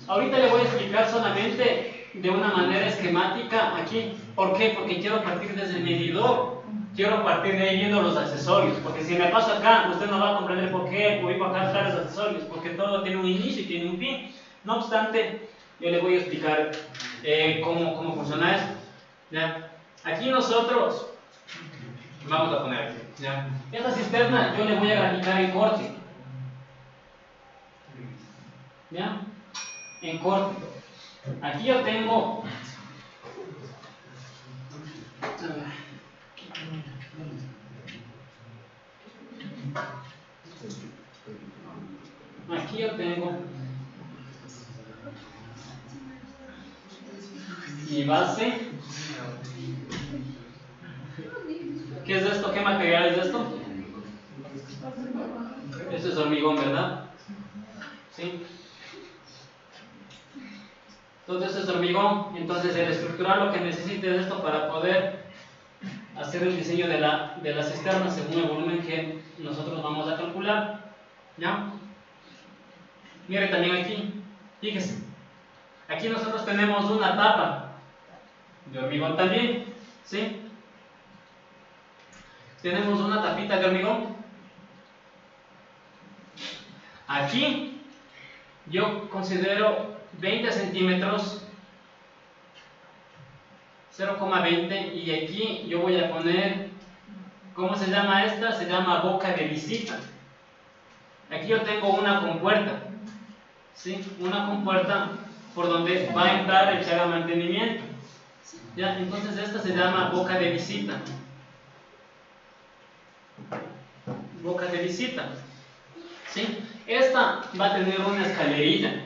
[SPEAKER 1] Ahorita le voy a explicar solamente de una manera esquemática aquí. ¿Por qué? Porque quiero partir desde el medidor. Quiero partir de ahí viendo los accesorios. Porque si me paso acá, usted no va a comprender por qué ubico acá tales accesorios. Porque todo tiene un inicio y tiene un fin. No obstante, yo le voy a explicar cómo funciona esto. ¿Ya? Aquí nosotros vamos a poner aquí, ¿ya? Esta cisterna yo le voy a graficar en corte. ¿Ya? En corte. Aquí yo tengo mi base. ¿Qué es esto? ¿Qué material es esto? Esto es hormigón, ¿verdad? ¿Sí? Entonces esto es hormigón. Entonces el estructural lo que necesita es esto para poder hacer el diseño de la cisterna según el volumen que nosotros vamos a calcular. ¿Ya? Mire también aquí, fíjese. Aquí nosotros tenemos una tapa de hormigón también, ¿sí? Tenemos una tapita de hormigón. Aquí yo considero 20 centímetros, 0,20, y aquí yo voy a poner, ¿cómo se llama esta? Se llama boca de visita. Aquí yo tengo una compuerta, ¿sí? Una compuerta por donde va a entrar el que haga mantenimiento. ¿Ya? Entonces esta se llama boca de visita. Boca de visita. ¿Sí? Esta va a tener una escalerilla.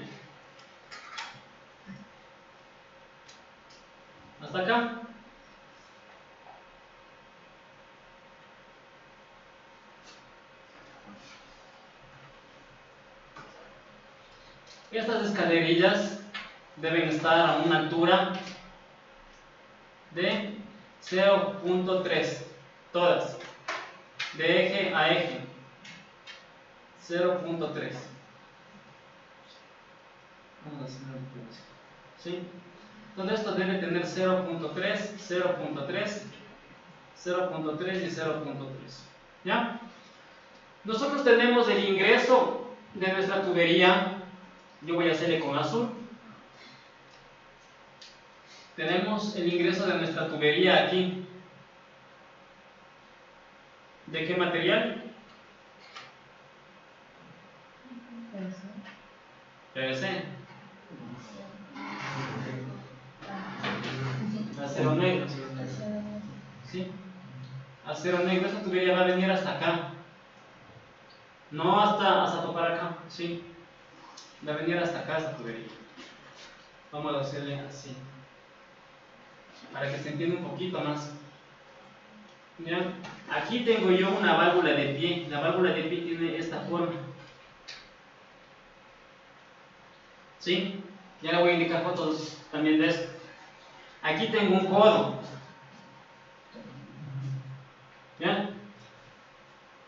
[SPEAKER 1] Hasta acá. Estas escalerillas deben estar a una altura de 0.3, todas, de eje a eje, 0.3. ¿Sí? Entonces esto debe tener 0.3, 0.3, 0.3 y 0.3. ¿Ya? Nosotros tenemos el ingreso de nuestra tubería. Yo voy a hacerle con azul. Tenemos el ingreso de nuestra tubería aquí. ¿De qué material? PVC. Acero negro. ¿Sí? Acero negro. Esta tubería va a venir hasta acá. No hasta topar acá. ¿Sí? Va a venir hasta acá esta tubería. Vamos a hacerle así, para que se entienda un poquito más. Mira, aquí tengo yo una válvula de pie. La válvula de pie tiene esta forma. ¿Sí? Ya le voy a indicar fotos también de esto. Aquí tengo un codo.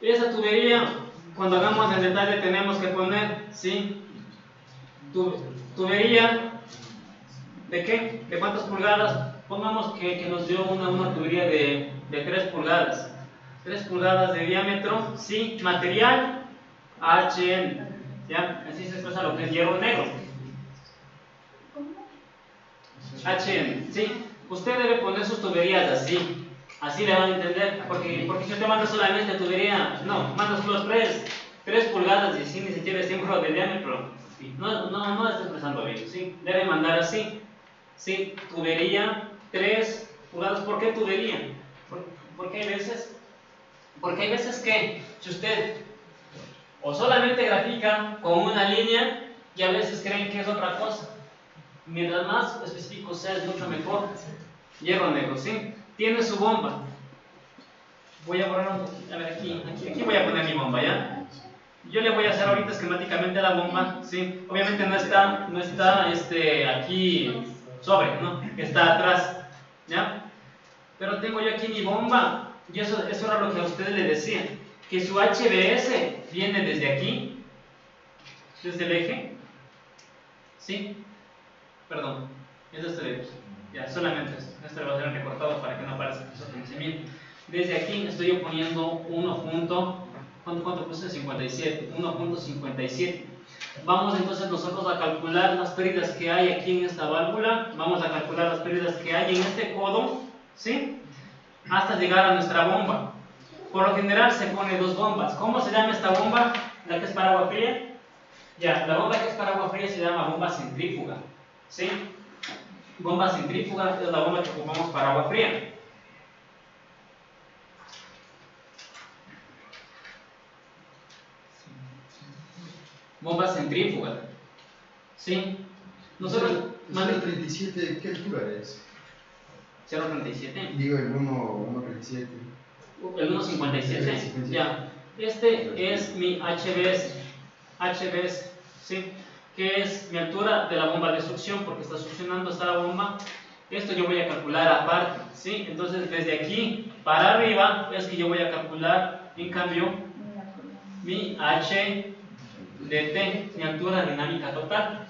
[SPEAKER 1] Esa tubería, cuando hagamos en detalle, tenemos que poner, ¿sí? Tubería, ¿de qué? ¿De cuántas pulgadas? Pongamos que nos dio una tubería de 3 pulgadas. 3 pulgadas de diámetro, ¿sí? Material HN, ¿ya? Así se expresa lo que es hierro negro. HN, ¿sí? Usted debe poner sus tuberías así. Así le van a entender, porque si usted manda solamente tubería, no, manda solo 3 pulgadas y así ni siquiera 5 de diámetro, no está expresando bien, ¿sí? Debe mandar así, ¿sí? Tubería 3 pulgadas. ¿Por qué tubería? Porque hay veces que si usted o solamente grafica con una línea y a veces creen que es otra cosa. Mientras más específico sea es mucho mejor. Hierro negro, ¿sí? Tiene su bomba. Voy a borrar a ver, aquí voy a poner mi bomba, ¿ya? Yo le voy a hacer ahorita esquemáticamente la bomba, ¿sí? Obviamente no está aquí sobre, ¿no? Está atrás, ¿ya? Pero tengo yo aquí mi bomba, y eso era lo que a ustedes le decía, que su HBS viene desde aquí, desde el eje, ¿sí? Perdón, es de este eje. Ya, solamente esto lo va a ser recortado para que no aparezca el desde aquí estoy poniendo 1.57, 1.57. Vamos entonces nosotros a calcular las pérdidas que hay aquí en esta válvula, vamos a calcular las pérdidas que hay en este codo, ¿sí? Hasta llegar a nuestra bomba. Por lo general se pone 2 bombas. ¿Cómo se llama esta bomba? La que es para agua fría. Ya, la bomba que es para agua fría se llama bomba centrífuga, ¿sí? Bomba centrífuga es la bomba que ocupamos para agua fría. Bomba centrífuga, ¿sí? Nosotros...
[SPEAKER 9] ¿El 0.37 qué altura es?
[SPEAKER 1] 0.37.
[SPEAKER 9] Digo el 1.37.
[SPEAKER 1] El 1.57. Ya. Este es mi HBS. HBS, ¿sí? Que es mi altura de la bomba de succión, porque está succionando esta bomba. Esto yo voy a calcular aparte, ¿sí? Entonces desde aquí para arriba es que yo voy a calcular, en cambio, mi HDT, mi altura dinámica total,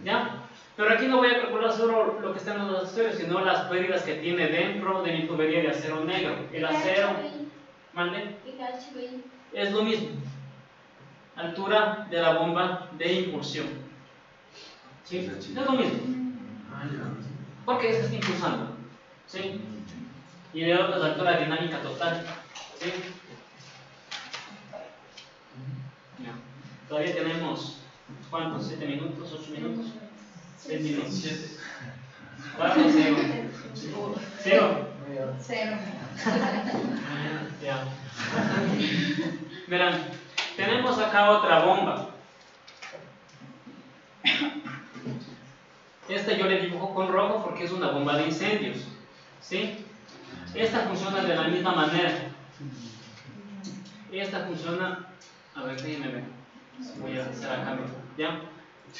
[SPEAKER 1] ¿ya? Pero aquí no voy a calcular solo lo que está en los accesorios, sino las pérdidas que tiene dentro de mi tubería de acero negro. El acero, ¿mande? Es lo mismo, altura de la bomba de impulsión, ¿sí? Es lo mismo, porque se está impulsando, ¿sí? Y el otro es la altura dinámica total, ¿sí? Ya. Todavía tenemos, ¿cuántos? ¿7 minutos? ¿8 minutos? 6 minutos. 7. 4, 0. 0.
[SPEAKER 8] 0.
[SPEAKER 1] Ya. Verán, tenemos acá otra bomba. Esta yo le dibujo con rojo porque es una bomba de incendios, ¿sí? Esta funciona de la misma manera. Esta funciona, a ver, déjenme ver. Voy a hacer acá, ¿ya?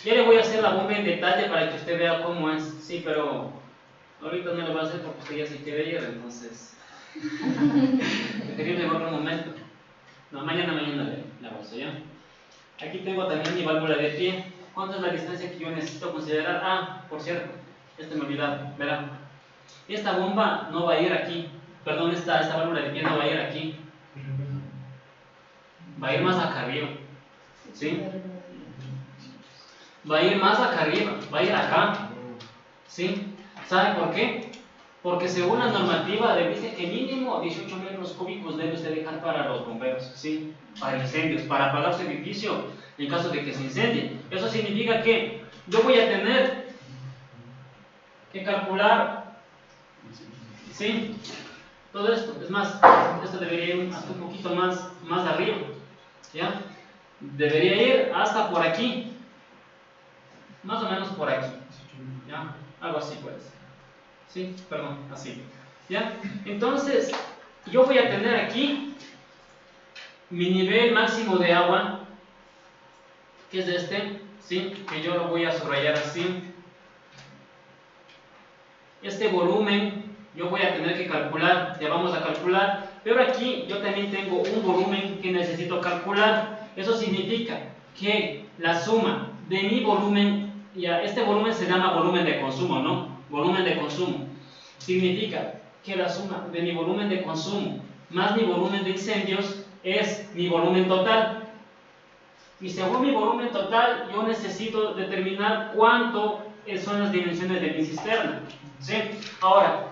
[SPEAKER 1] Ya le voy a hacer la bomba en detalle para que usted vea cómo es, sí, pero ahorita no le voy a hacer porque usted ya se quiere ir, entonces preferible en otro momento. No, mañana le hago eso, ¿ya? Aquí tengo también mi válvula de pie. ¿Cuánto es la distancia que yo necesito considerar? Ah, por cierto, me olvidaba, verán. Esta bomba no va a ir aquí, perdón, esta válvula de pie no va a ir aquí, va a ir más acá arriba, ¿sí? Va a ir más acá arriba, va a ir acá, ¿sí? ¿Sabe por qué? Porque según la normativa dice que mínimo 18 metros cúbicos debe usted dejar para los bomberos, ¿sí? Para incendios, para apagar su edificio en caso de que se incendie. Eso significa que yo voy a tener que calcular, ¿sí? Todo esto, es más, esto debería ir hasta un poquito más arriba, ¿ya? Debería ir hasta por aquí, más o menos por aquí, ¿ya? Algo así pues. Sí, perdón, así, ¿ya? Entonces, yo voy a tener aquí mi nivel máximo de agua, que es este, ¿sí? Que yo lo voy a subrayar así. Este volumen yo voy a tener que calcular, ya vamos a calcular, pero aquí yo también tengo un volumen que necesito calcular. Eso significa que la suma de mi volumen, ya este volumen se llama volumen de consumo, ¿no? Volumen de consumo. Significa que la suma de mi volumen de consumo más mi volumen de incendios es mi volumen total. Y según mi volumen total, yo necesito determinar cuánto son las dimensiones de mi cisterna, ¿sí? Ahora,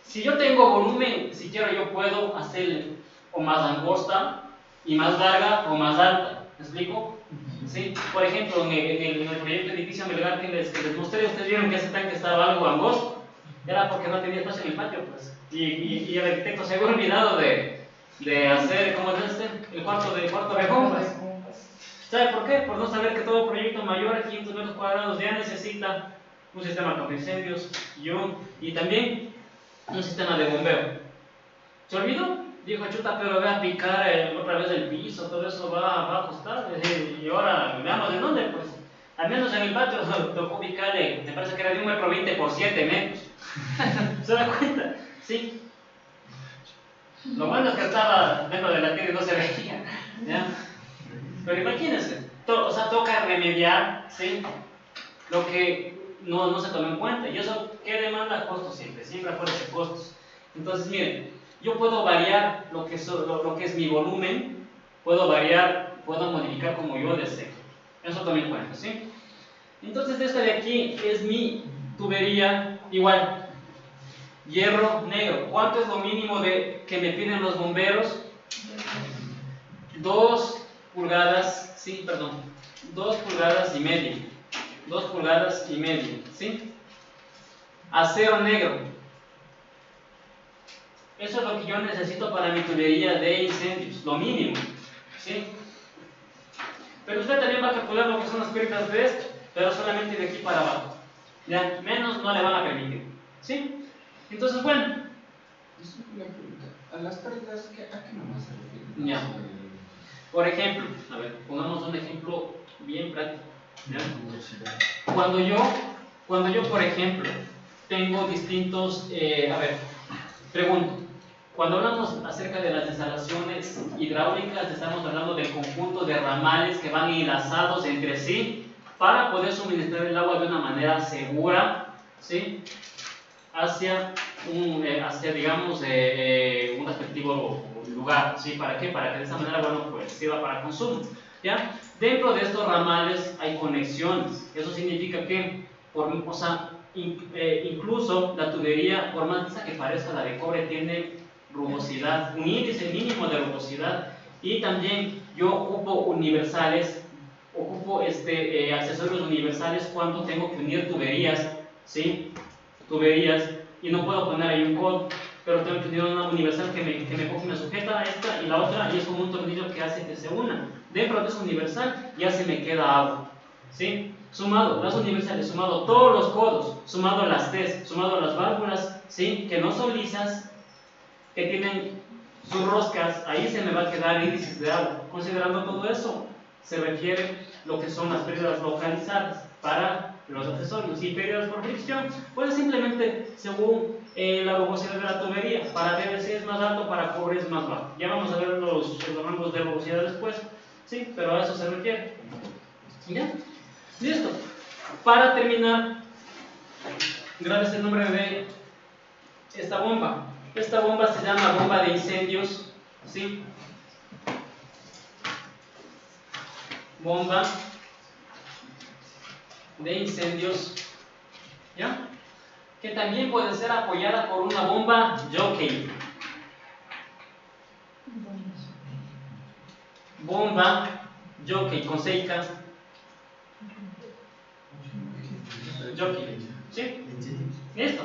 [SPEAKER 1] si yo tengo volumen, si quiero yo puedo hacerle o más angosta y más larga o más alta. ¿Me explico? ¿Sí? Por ejemplo, en el proyecto de edificio Melgar que les mostré, ustedes vieron que ese tanque estaba algo angosto. Era porque no tenía espacio en el patio, pues. Y el arquitecto se había olvidado de hacer, ¿cómo es este? El cuarto de bombas. ¿Sabe por qué? Por no saber que todo proyecto mayor a 500 metros cuadrados ya necesita un sistema contra incendios y también un sistema de bombeo. ¿Se olvidó? Dijo, chuta, pero voy a picar otra vez el piso, todo eso va a costar. Y ahora, veamos de dónde, pues. Al menos en el patio tocó picarle, me parece que era de 1,20 m por 7 metros. ¿Se da cuenta? Sí. Lo bueno es que estaba dentro de la tierra y no se veía. ¿Ya? Pero imagínense, o sea, toca remediar, ¿sí? Lo que no se toma en cuenta. Y eso, ¿qué demanda? Costos siempre aparece costos. Entonces, miren, yo puedo variar lo que es mi volumen, puedo modificar como yo deseo. Eso toma en cuenta, ¿sí? Entonces, esta de aquí es mi tubería, igual, hierro negro. ¿Cuánto es lo mínimo que me piden los bomberos? 2 pulgadas, sí, perdón, 2 pulgadas y media. 2 pulgadas y media, ¿sí? Acero negro. Eso es lo que yo necesito para mi tubería de incendios, lo mínimo, ¿sí? Pero usted también va a calcular lo que son las pérdidas de esto, pero solamente de aquí para abajo. Ya, menos no le van a permitir, ¿sí? Entonces, bueno.
[SPEAKER 2] Una pregunta. ¿A las pérdidas a qué nomás se refiere?
[SPEAKER 1] Ya. Por ejemplo, a ver, pongamos un ejemplo bien práctico. ¿Ya? Cuando yo, por ejemplo, tengo distintos, a ver, pregunto, cuando hablamos acerca de las instalaciones hidráulicas, estamos hablando del conjunto de ramales que van enlazados entre sí para poder suministrar el agua de una manera segura, ¿sí? hacia digamos, un respectivo lugar, ¿sí? ¿Para qué? Para que de esa manera, bueno, pues sirva para consumo, ¿ya? Dentro de estos ramales hay conexiones. Eso significa que, incluso la tubería, por más lisa que parezca la de cobre, tiene rugosidad, un índice mínimo de rugosidad. Y también yo ocupo universales, accesorios universales cuando tengo que unir tuberías, ¿sí? Tuberías, y no puedo poner ahí un codo, pero tengo que unir una universal que me sujeta a esta y la otra, y es como un tornillo que hace que se una. Dentro de esa universal ya se me queda agua, ¿sí? Sumado las universales, sumado todos los codos, sumado las T's, sumado las válvulas, ¿sí? Que no son lisas, que tienen sus roscas, ahí se me va a quedar índices de agua. Considerando todo eso, se refiere lo que son las pérdidas localizadas para los accesorios. Y pérdidas por fricción, pues simplemente según la rugosidad de la tubería. Para PVC es más alto, para cobre es más bajo. Ya vamos a ver los rangos de rugosidad después, ¿sí? Pero a eso se refiere. ¿Ya? Listo. Para terminar, grábese el nombre de esta bomba. Esta bomba se llama bomba de incendios, ¿sí? Bomba de incendios, ¿ya? Que también puede ser apoyada por una bomba jockey. Bomba jockey con 6K. Jockey, ¿sí? Listo.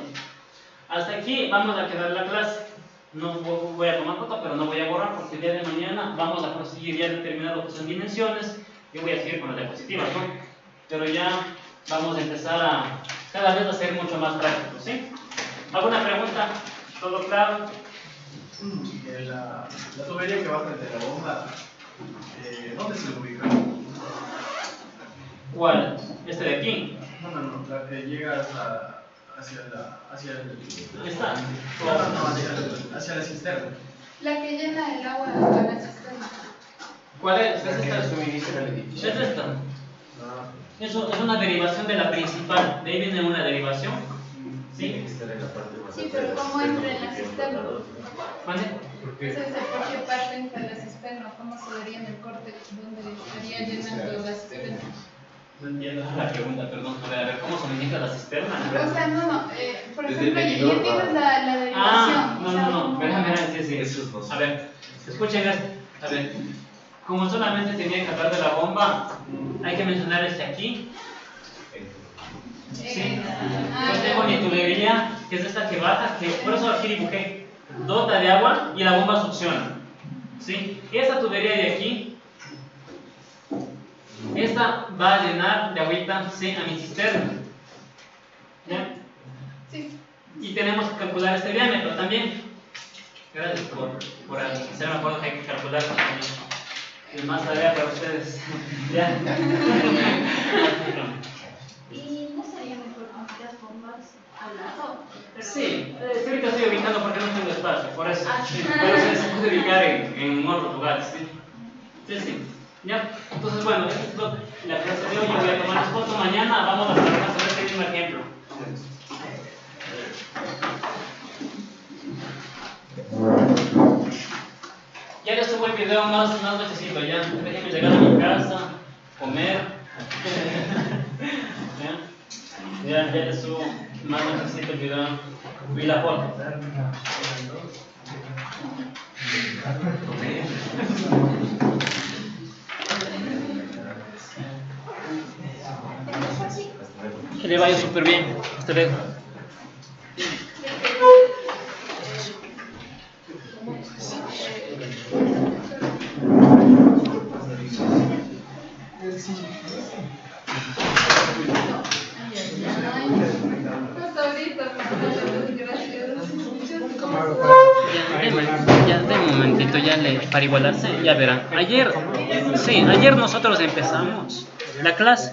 [SPEAKER 1] Hasta aquí vamos a quedar la clase. No voy a tomar foto, pero no voy a borrar porque el día de mañana vamos a proseguir ya determinar lo que son dimensiones. Yo voy a seguir con las diapositivas, ¿no? Pero ya vamos a empezar a cada vez a ser mucho más prácticos, ¿sí? ¿Alguna pregunta? ¿Todo claro?
[SPEAKER 9] La tubería que va frente a la bomba, ¿dónde se ubica?
[SPEAKER 1] ¿Cuál? ¿Este de aquí?
[SPEAKER 9] No, la que llega hasta hacia el
[SPEAKER 1] Está.
[SPEAKER 9] hacia la cisterna.
[SPEAKER 3] La que llena el agua a la cisterna.
[SPEAKER 1] ¿Cuál es?
[SPEAKER 2] Es esta el suministro del edificio.
[SPEAKER 1] Es esta. Eso es una derivación de la principal. De ahí viene una derivación.
[SPEAKER 7] Tiene
[SPEAKER 1] ¿Sí?
[SPEAKER 7] que estar en la parte más
[SPEAKER 3] Sí, pero ¿cómo entra en la cisterna?
[SPEAKER 1] ¿Vale?
[SPEAKER 3] Ese es el por qué parte entra la cisterna. ¿Cómo se daría en el corte donde estaría llenando la cisterna?
[SPEAKER 1] No entiendo la pregunta, perdón. A ver, ¿cómo suministra la cisterna?
[SPEAKER 3] O sea, no, por
[SPEAKER 7] Desde
[SPEAKER 3] ejemplo,
[SPEAKER 7] el
[SPEAKER 3] ya
[SPEAKER 7] medidor
[SPEAKER 3] tienes
[SPEAKER 7] va.
[SPEAKER 3] la derivación.
[SPEAKER 1] Ah,
[SPEAKER 3] o sea,
[SPEAKER 1] no.
[SPEAKER 3] como-
[SPEAKER 1] Verán, sí.
[SPEAKER 7] Eso es no.
[SPEAKER 1] A ver, escuchen esto. A ver, como solamente tenía que hablar de la bomba, hay que mencionar este aquí. Sí. Yo tengo mi tubería, que es esta que baja, que por eso aquí dibujé. Dota de agua y la bomba succiona. ¿Sí? Esta tubería de aquí, esta va a llenar de agüita, sí, a mi cisterna. ¿Ya?
[SPEAKER 3] Sí.
[SPEAKER 1] Y tenemos que calcular este diámetro también. Gracias por hacerme acuerdo que hay que calcular también. Es más tarea para ustedes. ¿Ya?
[SPEAKER 6] ¿Y no sería mejor poner las bombas al lado? Pero-
[SPEAKER 1] Sí, ahorita estoy ubicando porque no tengo espacio, por eso.
[SPEAKER 6] Ah,
[SPEAKER 1] Sí,
[SPEAKER 6] sí.
[SPEAKER 1] pero se puede ubicar en otros lugares, ¿sí? Sí. ¿Ya? Entonces, bueno, esta es la clase de hoy. Yo voy a tomar las fotos. Mañana vamos a trabajar sobre este mismo ejemplo. Ya les subo el video más necesito, ya. Déjenme llegar a mi casa, comer. Ya les subo más necesito el video y la foto. Que le vaya súper bien. Hasta luego.
[SPEAKER 3] Pues ahorita, gracias.
[SPEAKER 1] Ya, de un momentito, para igualarse, ya verán. Ayer nosotros empezamos la clase.